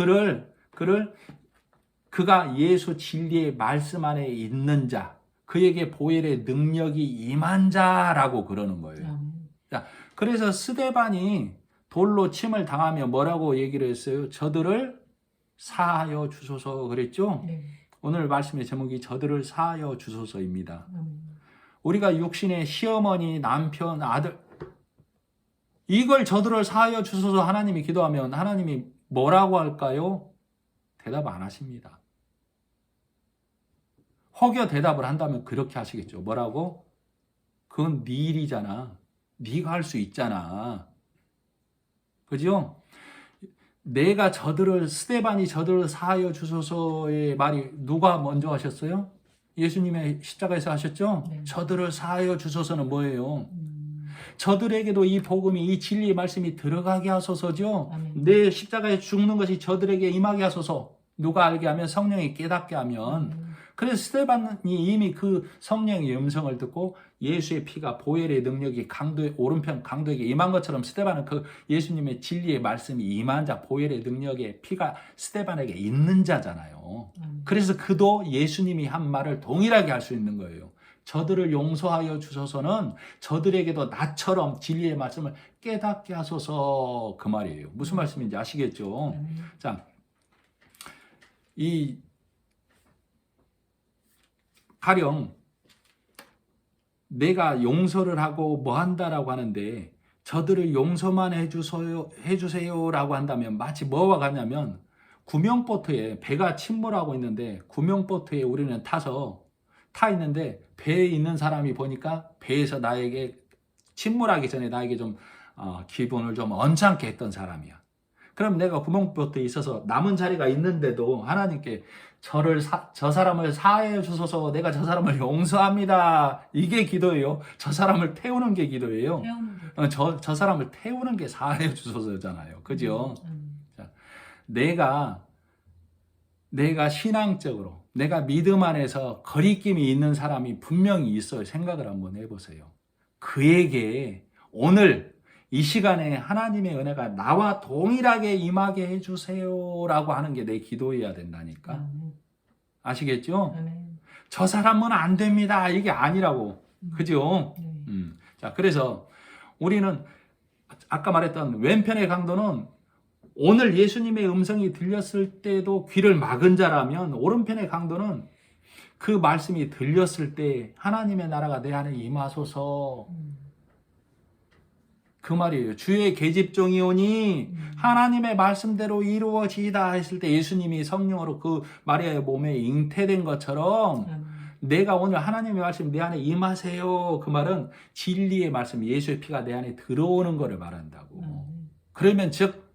그가 예수 진리의 말씀 안에 있는 자, 그에게 보혈의 능력이 임한 자라고 그러는 거예요. 아멘. 자, 그래서 스데반이 돌로 침을 당하며 뭐라고 얘기를 했어요? 저들을 사하여 주소서 그랬죠? 네. 오늘 말씀의 제목이 저들을 사하여 주소서입니다. 아멘. 우리가 육신의 시어머니, 남편, 아들 이걸 저들을 사하여 주소서 하나님이 기도하면 하나님이 뭐라고 할까요? 대답 안 하십니다. 혹여 대답을 한다면 그렇게 하시겠죠. 뭐라고? 그건 네 일이잖아. 네가 할 수 있잖아. 그죠? 내가 스데반이 저들을 사하여 주소서의 말이 누가 먼저 하셨어요? 예수님의 십자가에서 하셨죠? 네. 저들을 사하여 주소서는 뭐예요? 저들에게도 이 복음이, 이 진리의 말씀이 들어가게 하소서죠. 아멘. 내 십자가에 죽는 것이 저들에게 임하게 하소서. 누가 알게 하면 성령이 깨닫게 하면. 그래서 스데반이 이미 그 성령의 음성을 듣고 예수의 피가 보혈의 능력이 강도의 오른편 강도에게 임한 것처럼 스데반은 그 예수님의 진리의 말씀이 임한 자, 보혈의 능력의 피가 스데반에게 있는 자잖아요. 그래서 그도 예수님이 한 말을 동일하게 할 수 있는 거예요. 저들을 용서하여 주소서는 저들에게도 나처럼 진리의 말씀을 깨닫게 하소서 그 말이에요. 무슨 말씀인지 아시겠죠? 자, 가령 내가 용서를 하고 뭐 한다라고 하는데 저들을 용서만 해주세요라고 한다면 마치 뭐와 같냐면 구명보트에 배가 침몰하고 있는데 구명보트에 우리는 타 있는데 배에 있는 사람이 보니까 배에서 나에게 침몰하기 전에 나에게 좀 기분을 좀 언짢게 했던 사람이야. 그럼 내가 구명보트에 있어서 남은 자리가 있는데도 하나님께 저 사람을 사하여 주소서, 내가 저 사람을 용서합니다. 이게 기도예요. 저 사람을 태우는 게 기도예요. 저 사람을 태우는 게 사하여 주소서잖아요. 그죠? 자, 내가 신앙적으로, 내가 믿음 안에서 거리낌이 있는 사람이 분명히 있어요. 생각을 한번 해보세요. 그에게 오늘 이 시간에 하나님의 은혜가 나와 동일하게 임하게 해주세요라고 하는 게 내 기도여야 된다니까. 아시겠죠? 저 사람은 안 됩니다. 이게 아니라고. 그죠? 자, 그래서 우리는 아까 말했던 왼편의 강도는 오늘 예수님의 음성이 들렸을 때도 귀를 막은 자라면 오른편의 강도는 그 말씀이 들렸을 때 하나님의 나라가 내 안에 임하소서 그 말이에요. 주의 계집종이오니 하나님의 말씀대로 이루어지이다 했을 때 예수님이 성령으로 그 마리아의 몸에 잉태된 것처럼 내가 오늘 하나님의 말씀 내 안에 임하세요. 그 말은 진리의 말씀, 예수의 피가 내 안에 들어오는 것을 말한다고. 그러면 즉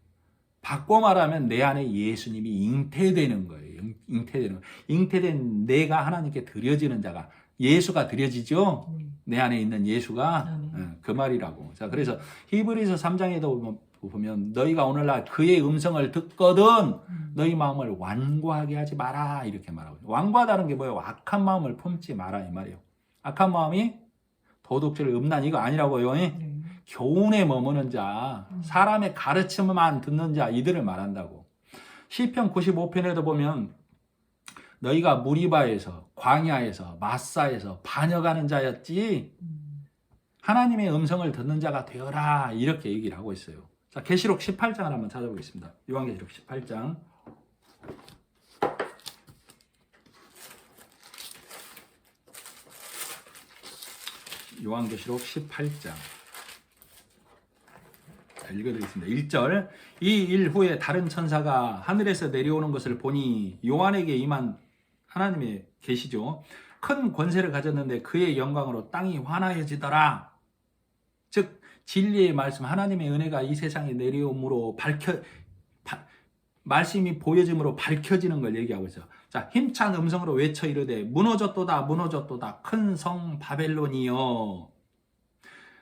바꿔 말하면 내 안에 예수님이 잉태되는 거예요. 잉태된 내가 하나님께 드려지는 자가 예수가 드려지죠. 내 안에 있는 예수가 그 말이라고. 자, 그래서 히브리서 3장에도 보면 너희가 오늘날 그의 음성을 듣거든 너희 마음을 완고하게 하지 마라 이렇게 말하고. 완고하다는 게 뭐예요? 악한 마음을 품지 마라 이 말이에요. 악한 마음이 도둑질, 음란 이거 아니라고요. 교훈에 머무는 자, 사람의 가르침만 듣는 자 이들을 말한다고. 시편 95편에도 보면 너희가 무리바에서 광야에서 마사에서 반역하는 자였지 하나님의 음성을 듣는 자가 되어라 이렇게 얘기를 하고 있어요. 자, 계시록 18장을 한번 찾아보겠습니다. 요한계시록 18장. 요한계시록 18장. 읽어드리겠습니다. 1절. 이 일 후에 다른 천사가 하늘에서 내려오는 것을 보니 요한에게 임한 하나님의 계시죠. 큰 권세를 가졌는데 그의 영광으로 땅이 환하여지더라. 즉 진리의 말씀 하나님의 은혜가 이 세상에 내려옴으로 말씀이 보여짐으로 밝혀지는 걸 얘기하고 있어요. 자, 힘찬 음성으로 외쳐 이르되 무너졌도다 무너졌도다 큰 성 바벨론이여.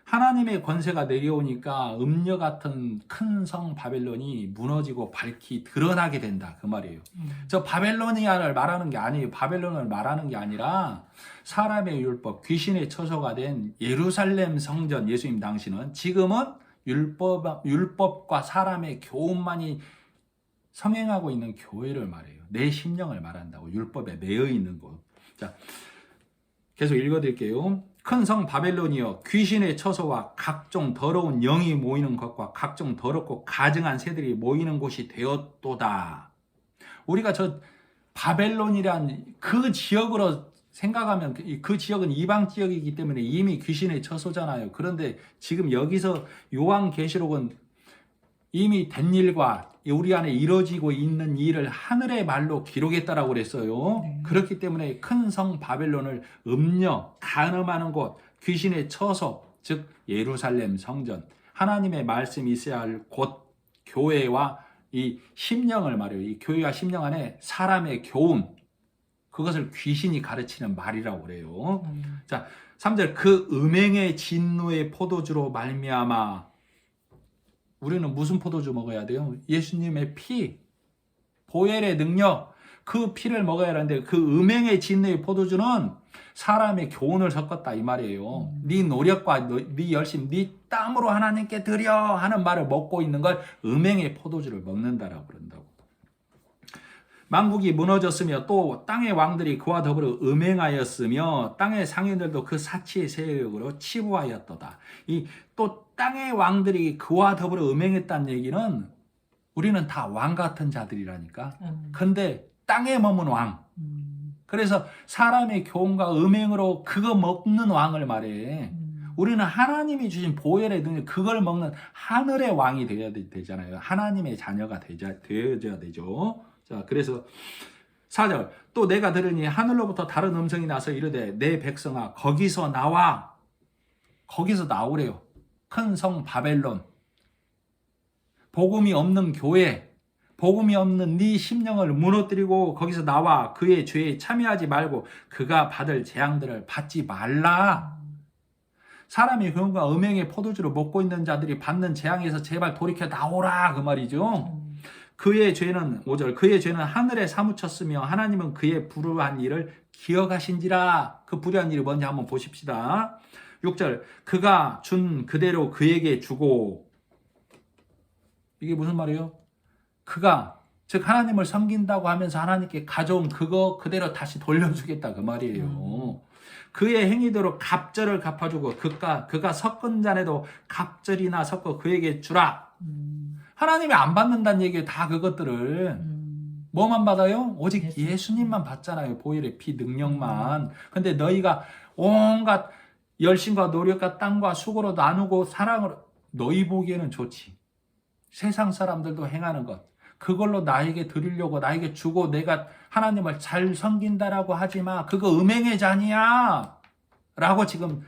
하나님의 권세가 내려오니까 음녀 같은 큰 성 바벨론이 무너지고 밝히 드러나게 된다 그 말이에요. 저 바벨로니아를 말하는 게 아니에요. 바벨론을 말하는 게 아니라 사람의 율법, 귀신의 처소가 된 예루살렘 성전, 예수님 당시는 지금은 율법과 사람의 교훈만이 성행하고 있는 교회를 말해요. 내 심령을 말한다고. 율법에 매여 있는 곳. 자, 계속 읽어드릴게요. 큰 성 바벨론이여 귀신의 처소와 각종 더러운 영이 모이는 것과 각종 더럽고 가증한 새들이 모이는 곳이 되었도다. 우리가 저 바벨론이란 그 지역으로 생각하면 그 지역은 이방 지역이기 때문에 이미 귀신의 처소잖아요. 그런데 지금 여기서 요한계시록은 이미 된 일과 우리 안에 이루어지고 있는 일을 하늘의 말로 기록했다라고 그랬어요. 네. 그렇기 때문에 큰 성 바벨론을 음녀, 간음하는 곳, 귀신의 처소, 즉 예루살렘 성전, 하나님의 말씀이 있어야 할 곳, 교회와 이 심령을 말해요. 이 교회와 심령 안에 사람의 교훈, 그것을 귀신이 가르치는 말이라고 그래요. 자, 3절 그 음행의 진노의 포도주로 말미암아. 우리는 무슨 포도주 먹어야 돼요? 예수님의 피, 보혈의 능력, 그 피를 먹어야 하는데 그 음행의 진노의 포도주는 사람의 교훈을 섞었다 이 말이에요. 네 노력과 네 열심, 네 땀으로 하나님께 드려 하는 말을 먹고 있는 걸 음행의 포도주를 먹는다라고 그런다고. 만국이 무너졌으며 또 땅의 왕들이 그와 더불어 음행하였으며 땅의 상인들도 그 사치의 세력으로 치부하였도다. 이 또 땅의 왕들이 그와 더불어 음행했다는 얘기는 우리는 다 왕 같은 자들이라니까. 근데 땅에 머문 왕. 그래서 사람의 교훈과 음행으로 그거 먹는 왕을 말해. 우리는 하나님이 주신 보혈의 능력 그걸 먹는 하늘의 왕이 되어야 되잖아요. 하나님의 자녀가 되어야 되죠. 자, 그래서 4절 또 내가 들으니 하늘로부터 다른 음성이 나서 이르되 내 백성아 거기서 나와. 거기서 나오래요. 큰 성 바벨론, 복음이 없는 교회, 복음이 없는 네 심령을 무너뜨리고 거기서 나와. 그의 죄에 참여하지 말고 그가 받을 재앙들을 받지 말라. 사람의 교훈과 음행의 포도주를 먹고 있는 자들이 받는 재앙에서 제발 돌이켜 나오라 그 말이죠. 그의 죄는 5절 그의 죄는 하늘에 사무쳤으며 하나님은 그의 불의한 일을 기억하신지라. 그 불의한 일이 뭔지 한번 보십시다. 6절 그가 준 그대로 그에게 주고. 이게 무슨 말이에요? 그가 즉 하나님을 섬긴다고 하면서 하나님께 가져온 그거 그대로 다시 돌려주겠다 그 말이에요. 그의 행위대로 갑절을 갚아주고 그가 섞은 잔에도 갑절이나 섞어 그에게 주라. 하나님이 안 받는다는 얘기예요. 다 그것들을. 뭐만 받아요? 오직 예수님만 받잖아요. 보혈의 피 능력만. 근데 너희가 온갖 열심과 노력과 땀과 수고로 나누고 사랑으로 너희 보기에는 좋지. 세상 사람들도 행하는 것. 그걸로 나에게 드리려고 나에게 주고 내가 하나님을 잘 섬긴다라고 하지 마. 그거 음행의 잔이야. 라고 지금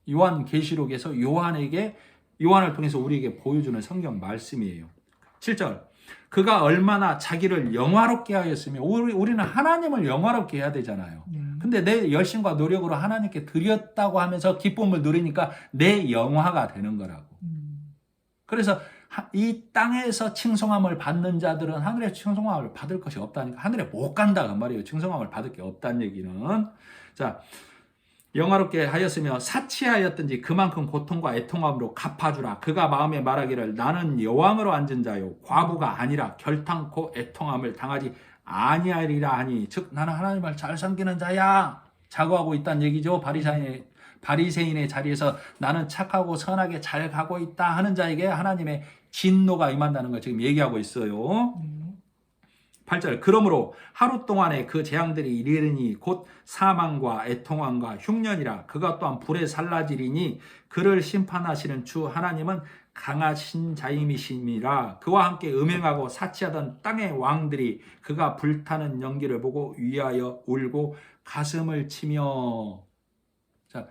요한계시록에서 요한을 통해서 우리에게 보여주는 성경 말씀이에요. 7절 그가 얼마나 자기를 영화롭게 하였으며 우리는 하나님을 영화롭게 해야 되잖아요. 근데 내 열심과 노력으로 하나님께 드렸다고 하면서 기쁨을 누리니까 내 영화가 되는 거라고. 그래서 이 땅에서 칭송함을 받는 자들은 하늘의 칭송함을 받을 것이 없다니까. 하늘에 못 간다 그 말이에요. 칭송함을 받을 게 없다는 얘기는. 자, 영화롭게 하였으며 사치하였든지 그만큼 고통과 애통함으로 갚아주라. 그가 마음에 말하기를 나는 여왕으로 앉은 자요 과부가 아니라 결탄코 애통함을 당하지 아니하리라 하니 즉 나는 하나님을 잘 섬기는 자야. 자고하고 있다는 얘기죠. 바리새인의 자리에서 나는 착하고 선하게 잘 가고 있다 하는 자에게 하나님의 진노가 임한다는 걸 지금 얘기하고 있어요. 8절 그러므로 하루 동안에 그 재앙들이 이르니 곧 사망과 애통함과 흉년이라 그가 또한 불에 살라지리니 그를 심판하시는 주 하나님은 강하신 자임이심이라 그와 함께 음행하고 사치하던 땅의 왕들이 그가 불타는 연기를 보고 위하여 울고 가슴을 치며. 자,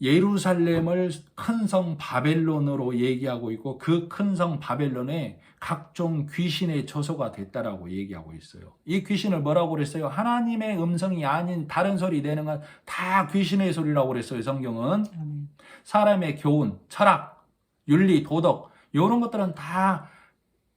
예루살렘을 큰 성 바벨론으로 얘기하고 있고 그 큰 성 바벨론에 각종 귀신의 처소가 됐다라고 얘기하고 있어요. 이 귀신을 뭐라고 그랬어요? 하나님의 음성이 아닌 다른 소리 내는 건 다 귀신의 소리라고 그랬어요. 성경은. 아멘. 사람의 교훈, 철학, 윤리, 도덕 이런 것들은 다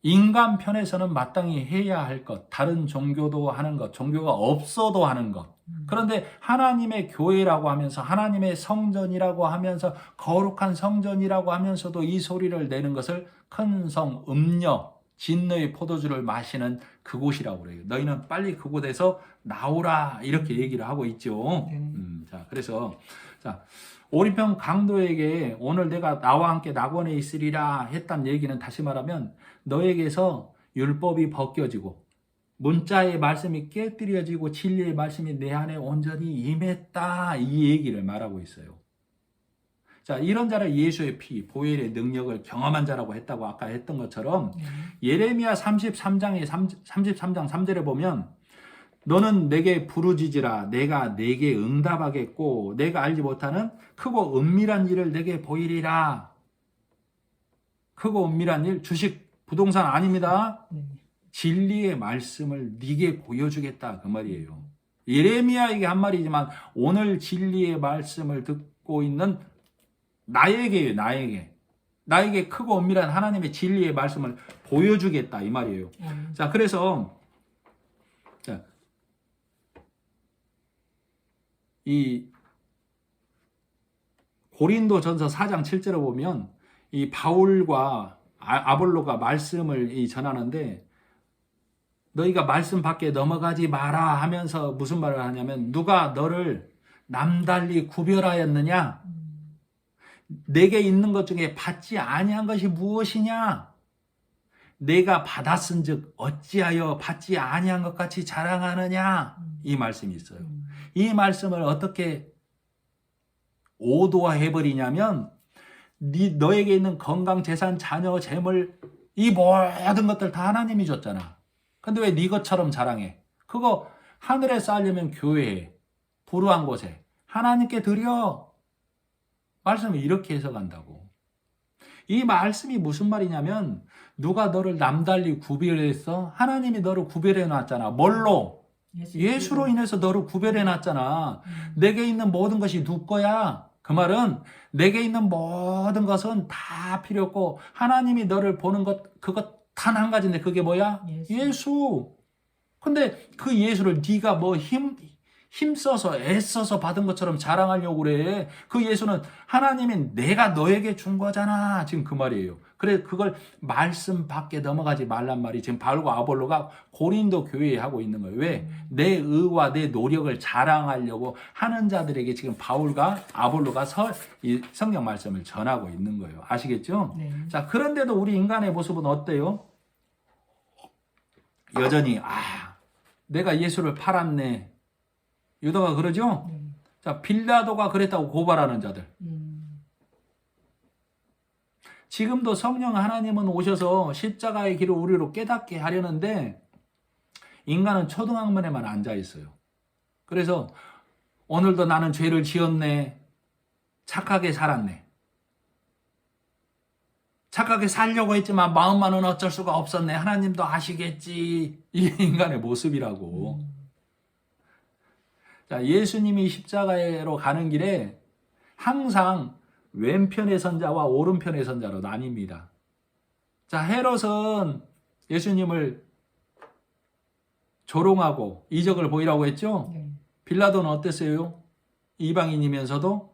인간 편에서는 마땅히 해야 할 것, 다른 종교도 하는 것, 종교가 없어도 하는 것. 그런데 하나님의 교회라고 하면서 하나님의 성전이라고 하면서 거룩한 성전이라고 하면서도 이 소리를 내는 것을 큰 성 음녀 진노의 포도주를 마시는 그곳이라고 그래요. 너희는 빨리 그곳에서 나오라 이렇게 얘기를 하고 있죠. 자, 그래서 자, 오리편 강도에게 오늘 내가 나와 함께 낙원에 있으리라 했단 얘기는 다시 말하면 너에게서 율법이 벗겨지고 문자의 말씀이 깨뜨려지고 진리의 말씀이 내 안에 온전히 임했다 이 얘기를 말하고 있어요. 자, 이런 자를 예수의 피, 보혈의 능력을 경험한 자라고 했다고 아까 했던 것처럼 예레미야 33장 3절에 보면 너는 내게 부르짖으라 내가 내게 응답하겠고 내가 알지 못하는 크고 은밀한 일을 내게 보이리라. 크고 은밀한 일, 주식, 부동산 아닙니다. 진리의 말씀을 네게 보여주겠다 그 말이에요. 예레미야에게 한 말이지만 오늘 진리의 말씀을 듣고 있는 나에게요. 나에게 크고 은밀한 하나님의 진리의 말씀을 보여주겠다 이 말이에요. 자, 그래서 이 고린도전서 4장 7절에 보면 이 바울과 아볼로가 말씀을 전하는데 너희가 말씀 밖에 넘어가지 마라 하면서 무슨 말을 하냐면 누가 너를 남달리 구별하였느냐? 내게 있는 것 중에 받지 아니한 것이 무엇이냐? 내가 받았은즉 어찌하여 받지 아니한 것 같이 자랑하느냐? 이 말씀이 있어요. 이 말씀을 어떻게 오도화해 버리냐면 너에게 있는 건강, 재산, 자녀, 재물 이 모든 것들 다 하나님이 줬잖아. 근데 왜 네 것처럼 자랑해? 그거 하늘에 쌓으려면 교회에 불우한 곳에 하나님께 드려. 말씀을 이렇게 해석한다고. 이 말씀이 무슨 말이냐면 누가 너를 남달리 구별했어? 하나님이 너를 구별해 놨잖아. 뭘로? 예수로 인해서 너를 구별해 놨잖아. 내게 있는 모든 것이 누구 거야? 그 말은 내게 있는 모든 것은 다 필요 없고 하나님이 너를 보는 것 그것 단 한 가지인데 그게 뭐야? 예수. 근데 그 예수를 네가 뭐 힘써서 애써서 받은 것처럼 자랑하려고 그래. 그 예수는 하나님이 내가 너에게 준 거잖아. 지금 그 말이에요. 그래 그걸 말씀 밖에 넘어가지 말란 말이 지금 바울과 아볼로가 고린도 교회에 하고 있는 거예요. 왜? 내 의와 내 노력을 자랑하려고 하는 자들에게 지금 바울과 아볼로가 이 성경 말씀을 전하고 있는 거예요. 아시겠죠? 네. 자, 그런데도 우리 인간의 모습은 어때요? 여전히 내가 예수를 팔았네. 유다가 그러죠? 자, 빌라도가 그랬다고 고발하는 자들. 지금도 성령 하나님은 오셔서 십자가의 길을 우리로 깨닫게 하려는데 인간은 초등학문에만 앉아 있어요. 그래서 오늘도 나는 죄를 지었네. 착하게 살았네. 착하게 살려고 했지만 마음만은 어쩔 수가 없었네. 하나님도 아시겠지. 이게 인간의 모습이라고. 자, 예수님이 십자가로 가는 길에 항상 왼편의 선자와 오른편의 선자로 나뉩니다. 자, 헤롯은 예수님을 조롱하고 이적을 보이라고 했죠? 빌라도는 어땠어요? 이방인이면서도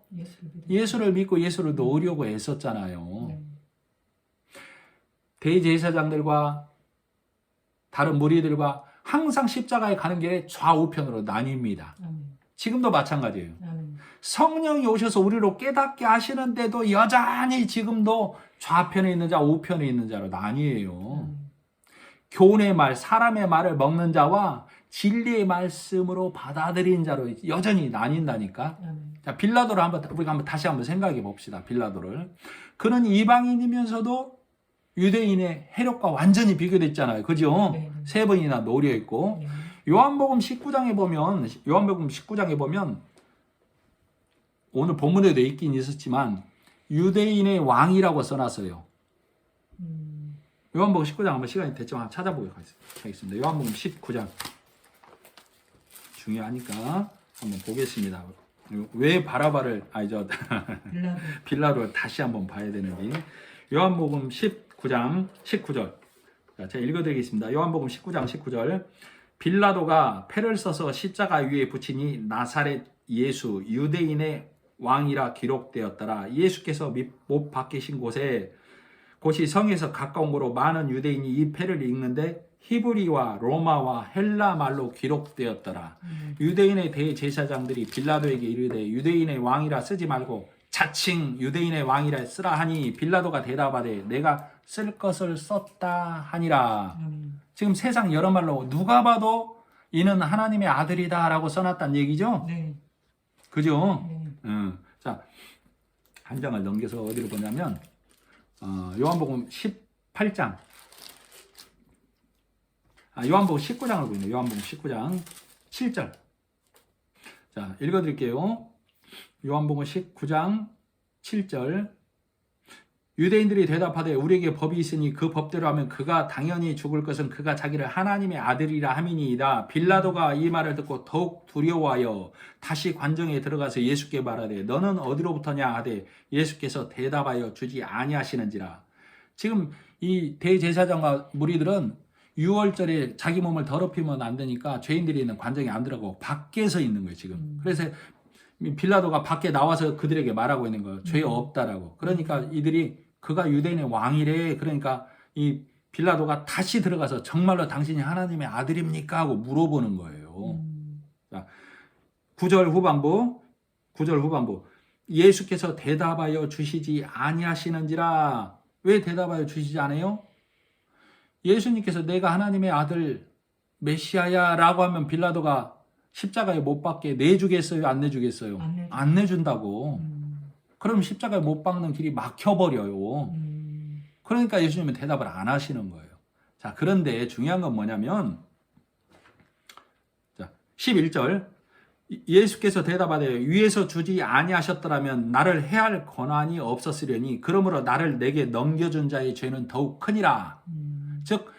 예수를 믿고 예수를 놓으려고 애썼잖아요. 대제사장들과 다른 무리들과 항상 십자가에 가는 길에 좌우편으로 나뉩니다. 지금도 마찬가지예요. 성령이 오셔서 우리로 깨닫게 하시는데도 여전히 지금도 좌편에 있는 자, 우편에 있는 자로 나뉘어요. 교훈의 말, 사람의 말을 먹는 자와 진리의 말씀으로 받아들인 자로 여전히 나뉜다니까. 아멘. 자, 빌라도를 우리가 다시 한번 생각해 봅시다. 빌라도를. 그는 이방인이면서도 유대인의 해력과 완전히 비교됐잖아요. 그죠? 네. 세 번이나 노려 있고. 네. 요한복음 19장에 보면 오늘 본문에도 있긴 있었지만 유대인의 왕이라고 써놨어요. 요한복음 19장 한번 시간이 됐지만 한번 찾아보도록 하겠습니다. 요한복음 19장 중요하니까 한번 보겠습니다. 왜 바라바를 빌라도를 다시 한번 봐야 되는지. 요한복음 19장 19절. 자, 제가 읽어드리겠습니다. 요한복음 19장 19절. 빌라도가 패를 써서 십자가 위에 붙이니 나사렛 예수 유대인의 왕이라 기록되었더라. 예수께서 못 박히신 곳이 성에서 가까운 곳으로 많은 유대인이 이 패를 읽는데 히브리와 로마와 헬라 말로 기록되었더라. 유대인의 대제사장들이 빌라도에게 이르되 유대인의 왕이라 쓰지 말고 자칭 유대인의 왕이라 쓰라 하니 빌라도가 대답하되 내가 쓸 것을 썼다 하니라. 지금 세상 여러 말로 누가 봐도 이는 하나님의 아들이다 라고 써놨다는 얘기죠. 네. 그죠? 네. 자, 한 장을 넘겨서 어디로 보냐면 요한복음 18장 요한복음 19장을 보이네요. 요한복음 19장 7절. 자, 읽어드릴게요. 요한복음 19장 7절. 유대인들이 대답하되 우리에게 법이 있으니 그 법대로 하면 그가 당연히 죽을 것은 그가 자기를 하나님의 아들이라 함이니이다. 빌라도가 이 말을 듣고 더욱 두려워하여 다시 관정에 들어가서 예수께 말하되 너는 어디로부터냐 하되 예수께서 대답하여 주지 아니하시는지라. 지금 이 대제사장과 무리들은 유월절에 자기 몸을 더럽히면 안 되니까 죄인들이 있는 관정에 안 들어가고 밖에서 있는 거예요 지금. 그래서 빌라도가 밖에 나와서 그들에게 말하고 있는 거예요. 죄 없다라고. 그러니까 이들이 그가 유대인의 왕이래. 그러니까 이 빌라도가 다시 들어가서 정말로 당신이 하나님의 아들입니까? 하고 물어보는 거예요. 자, 9절 후반부. 예수께서 대답하여 주시지 아니하시는지라. 왜 대답하여 주시지 않아요? 예수님께서 내가 하나님의 아들 메시아야 라고 하면 빌라도가 십자가에 못 박게 내주겠어요? 안 내주겠어요? 안 내준다고. 그럼 십자가에 못 박는 길이 막혀버려요. 그러니까 예수님은 대답을 안 하시는 거예요. 자, 그런데 중요한 건 뭐냐면 자, 11절 예수께서 대답하되 위에서 주지 아니하셨더라면 나를 해할 권한이 없었으려니 그러므로 나를 내게 넘겨준 자의 죄는 더욱 크니라. 즉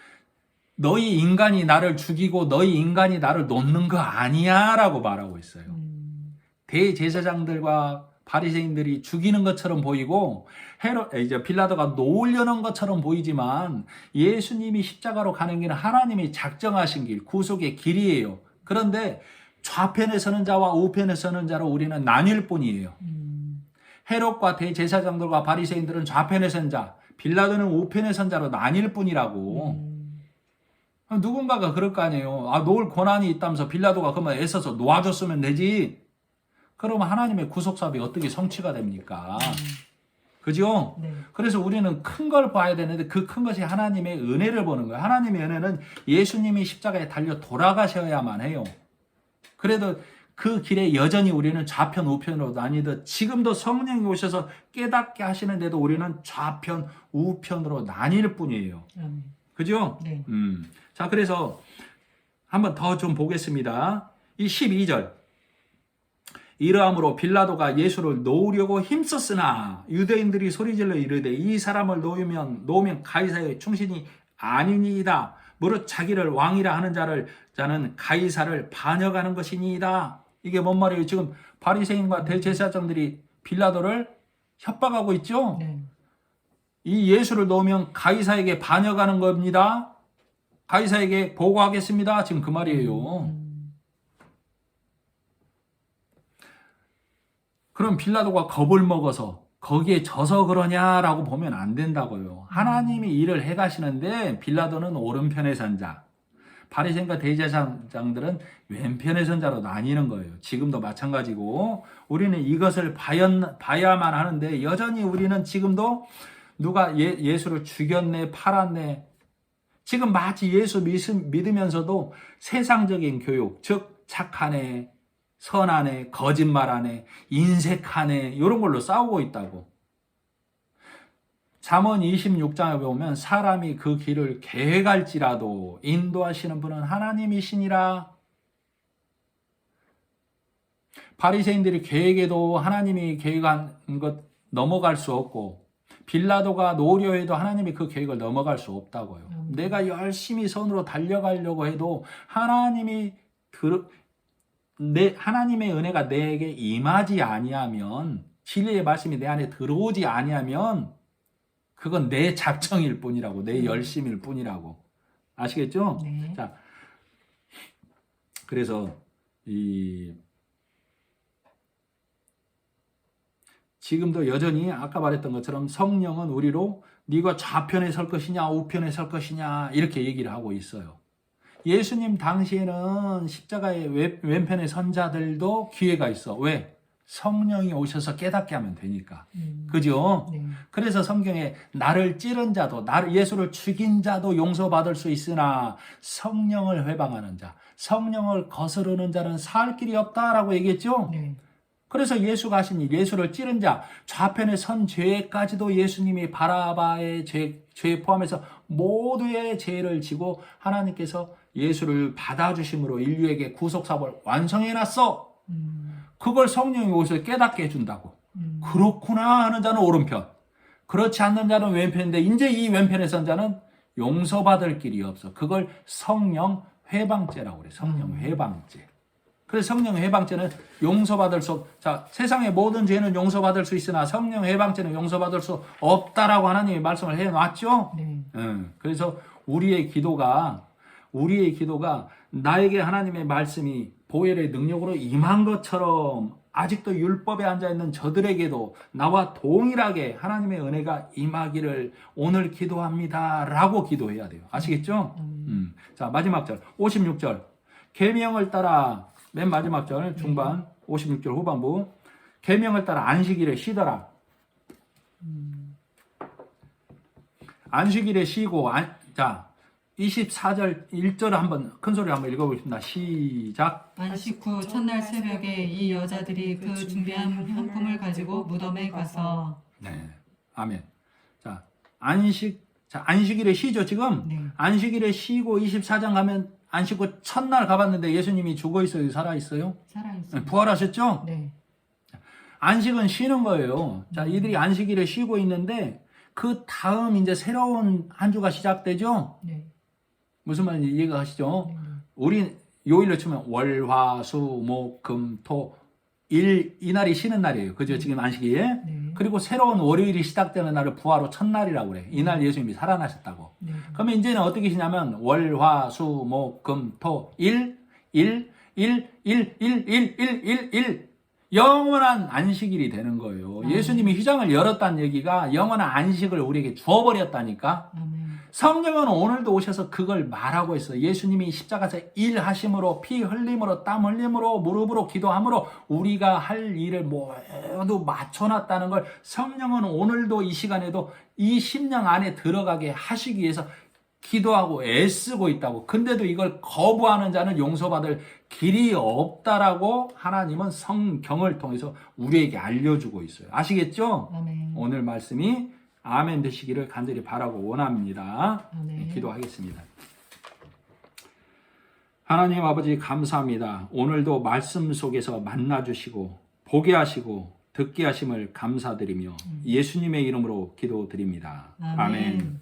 너희 인간이 나를 죽이고 너희 인간이 나를 놓는 거 아니야 라고 말하고 있어요. 대제사장들과 바리새인들이 죽이는 것처럼 보이고 빌라도가 놓으려는 것처럼 보이지만 예수님이 십자가로 가는 길은 하나님이 작정하신 길, 구속의 길이에요. 그런데 좌편에 서는 자와 우편에 서는 자로 우리는 나뉠 뿐이에요. 헤롯과 대제사장들과 바리새인들은 좌편에 선 자, 빌라도는 우편에 선 자로 나뉠 뿐이라고. 누군가가 그럴 거 아니에요. 놓을 권한이 있다면서 빌라도가 그러면 애써서 놓아줬으면 되지. 그러면 하나님의 구속사업이 어떻게 성취가 됩니까? 그죠? 네. 그래서 우리는 큰 걸 봐야 되는데 그 큰 것이 하나님의 은혜를 보는 거예요. 하나님의 은혜는 예수님이 십자가에 달려 돌아가셔야만 해요. 그래도 그 길에 여전히 우리는 좌편 우편으로 나뉘듯 지금도 성령이 오셔서 깨닫게 하시는데도 우리는 좌편 우편으로 나뉠 뿐이에요. 그죠? 네. 자, 그래서 한번 더 좀 보겠습니다. 이 12절. 이러함으로 빌라도가 예수를 놓으려고 힘썼으나 유대인들이 소리질러 이르되 이 사람을 놓으면 가이사의 충신이 아니니이다. 무릇 자기를 왕이라 하는 자는 가이사를 반역하는 것이니이다. 이게 뭔 말이에요? 지금 바리새인과 대제사장들이 빌라도를 협박하고 있죠? 네. 이 예수를 놓으면 가이사에게 반역하는 겁니다. 가이사에게 보고하겠습니다. 지금 그 말이에요. 그럼 빌라도가 겁을 먹어서 거기에 져서 그러냐라고 보면 안 된다고요. 하나님이 일을 해가시는데 빌라도는 오른편에 선 자, 바리새인과 대제사장들은 왼편에 선 자로 나뉘는 거예요. 지금도 마찬가지고 우리는 이것을 봐야만 하는데 여전히 우리는 지금도 누가 예수를 죽였네 팔았네 지금 마치 예수 믿으면서도 세상적인 교육, 즉 착하네, 선하네, 거짓말하네, 인색하네 이런 걸로 싸우고 있다고. 잠언 26장에 보면 사람이 그 길을 계획할지라도 인도하시는 분은 하나님이시니라. 바리새인들이 계획해도 하나님이 계획한 것 넘어갈 수 없고 빌라도가 노려해도 하나님이 그 계획을 넘어갈 수 없다고요. 내가 열심히 선으로 달려가려고 해도 하나님의 은혜가 내게 임하지 아니하면, 진리의 말씀이 내 안에 들어오지 아니하면 그건 내 작정일 뿐이라고, 내 열심일 뿐이라고. 아시겠죠? 네. 자, 그래서 지금도 여전히 아까 말했던 것처럼 성령은 우리로 네가 좌편에 설 것이냐 우편에 설 것이냐 이렇게 얘기를 하고 있어요. 예수님 당시에는 십자가의 왼편에 선 자들도 기회가 있어. 왜? 성령이 오셔서 깨닫게 하면 되니까. 그죠? 네. 그래서 성경에 나를 찌른 자도, 예수를 죽인 자도 용서받을 수 있으나 성령을 회방하는 자, 성령을 거스르는 자는 살 길이 없다라고 얘기했죠? 네. 그래서 예수가 하신 일, 예수를 찌른 자, 좌편에 선 죄까지도 예수님이 바라바의 죄 포함해서 모두의 죄를 지고 하나님께서 예수를 받아주심으로 인류에게 구속사업을 완성해놨어. 그걸 성령이 오셔서 깨닫게 해준다고. 그렇구나 하는 자는 오른편, 그렇지 않는 자는 왼편인데 이제 이 왼편에 선 자는 용서받을 길이 없어. 그걸 성령 회방죄라고 그래. 성령 회방죄. 그래서 성령 회방죄는 용서받을 수 자, 세상의 모든 죄는 용서받을 수 있으나 성령 회방죄는 용서받을 수 없다라고 하나님이 말씀을 해놨죠. 네. 그래서 우리의 기도가 나에게 하나님의 말씀이 보혈의 능력으로 임한 것처럼 아직도 율법에 앉아있는 저들에게도 나와 동일하게 하나님의 은혜가 임하기를 오늘 기도합니다 라고 기도해야 돼요. 아시겠죠? 자, 마지막 절 56절 계명을 따라, 맨 마지막 절 중반 56절 후반부, 계명을 따라 안식일에 쉬더라. 안식일에 쉬고 자 24절 1절을 한번 큰 소리로 한번 읽어보겠습니다. 시작. 안식 후 첫날 새벽에 이 여자들이 그 준비한 향품을 가지고 무덤에 가서. 네, 아멘. 자, 안식일에 쉬죠 지금. 네. 안식일에 쉬고 24장 가면 안식 후 첫날 가봤는데 예수님이 죽어 있어요, 살아 있어요? 살아있어요. 부활하셨죠? 네. 안식은 쉬는 거예요. 자, 이들이 안식일에 쉬고 있는데 그 다음 이제 새로운 한 주가 시작되죠? 네. 무슨 말인지 이해가 가시죠? 네. 우리 요일로 치면 월, 화, 수, 목, 금, 토, 일, 이날이 쉬는 날이에요. 그죠? 지금 안식일. 네. 그리고 새로운 월요일이 시작되는 날을 부활로 첫날이라고 그래. 이날 예수님이 살아나셨다고. 네. 그러면 이제는 어떻게 쉬냐면 월, 화, 수, 목, 금, 토, 일, 영원한 안식일이 되는 거예요. 예수님이 휘장을 열었다는 얘기가 영원한 안식을 우리에게 주어버렸다니까. 아멘. 성령은 오늘도 오셔서 그걸 말하고 있어요. 예수님이 십자가에서 일하심으로, 피 흘림으로, 땀 흘림으로, 무릎으로 기도함으로 우리가 할 일을 모두 맞춰놨다는 걸 성령은 오늘도 이 시간에도 이 심령 안에 들어가게 하시기 위해서 기도하고 애쓰고 있다고. 근데도 이걸 거부하는 자는 용서받을 길이 없다라고 하나님은 성경을 통해서 우리에게 알려주고 있어요. 아시겠죠? 아멘. 오늘 말씀이 아멘 되시기를 간절히 바라고 원합니다. 아멘. 기도하겠습니다. 하나님 아버지 감사합니다. 오늘도 말씀 속에서 만나주시고 보게 하시고 듣게 하심을 감사드리며 예수님의 이름으로 기도드립니다. 아멘.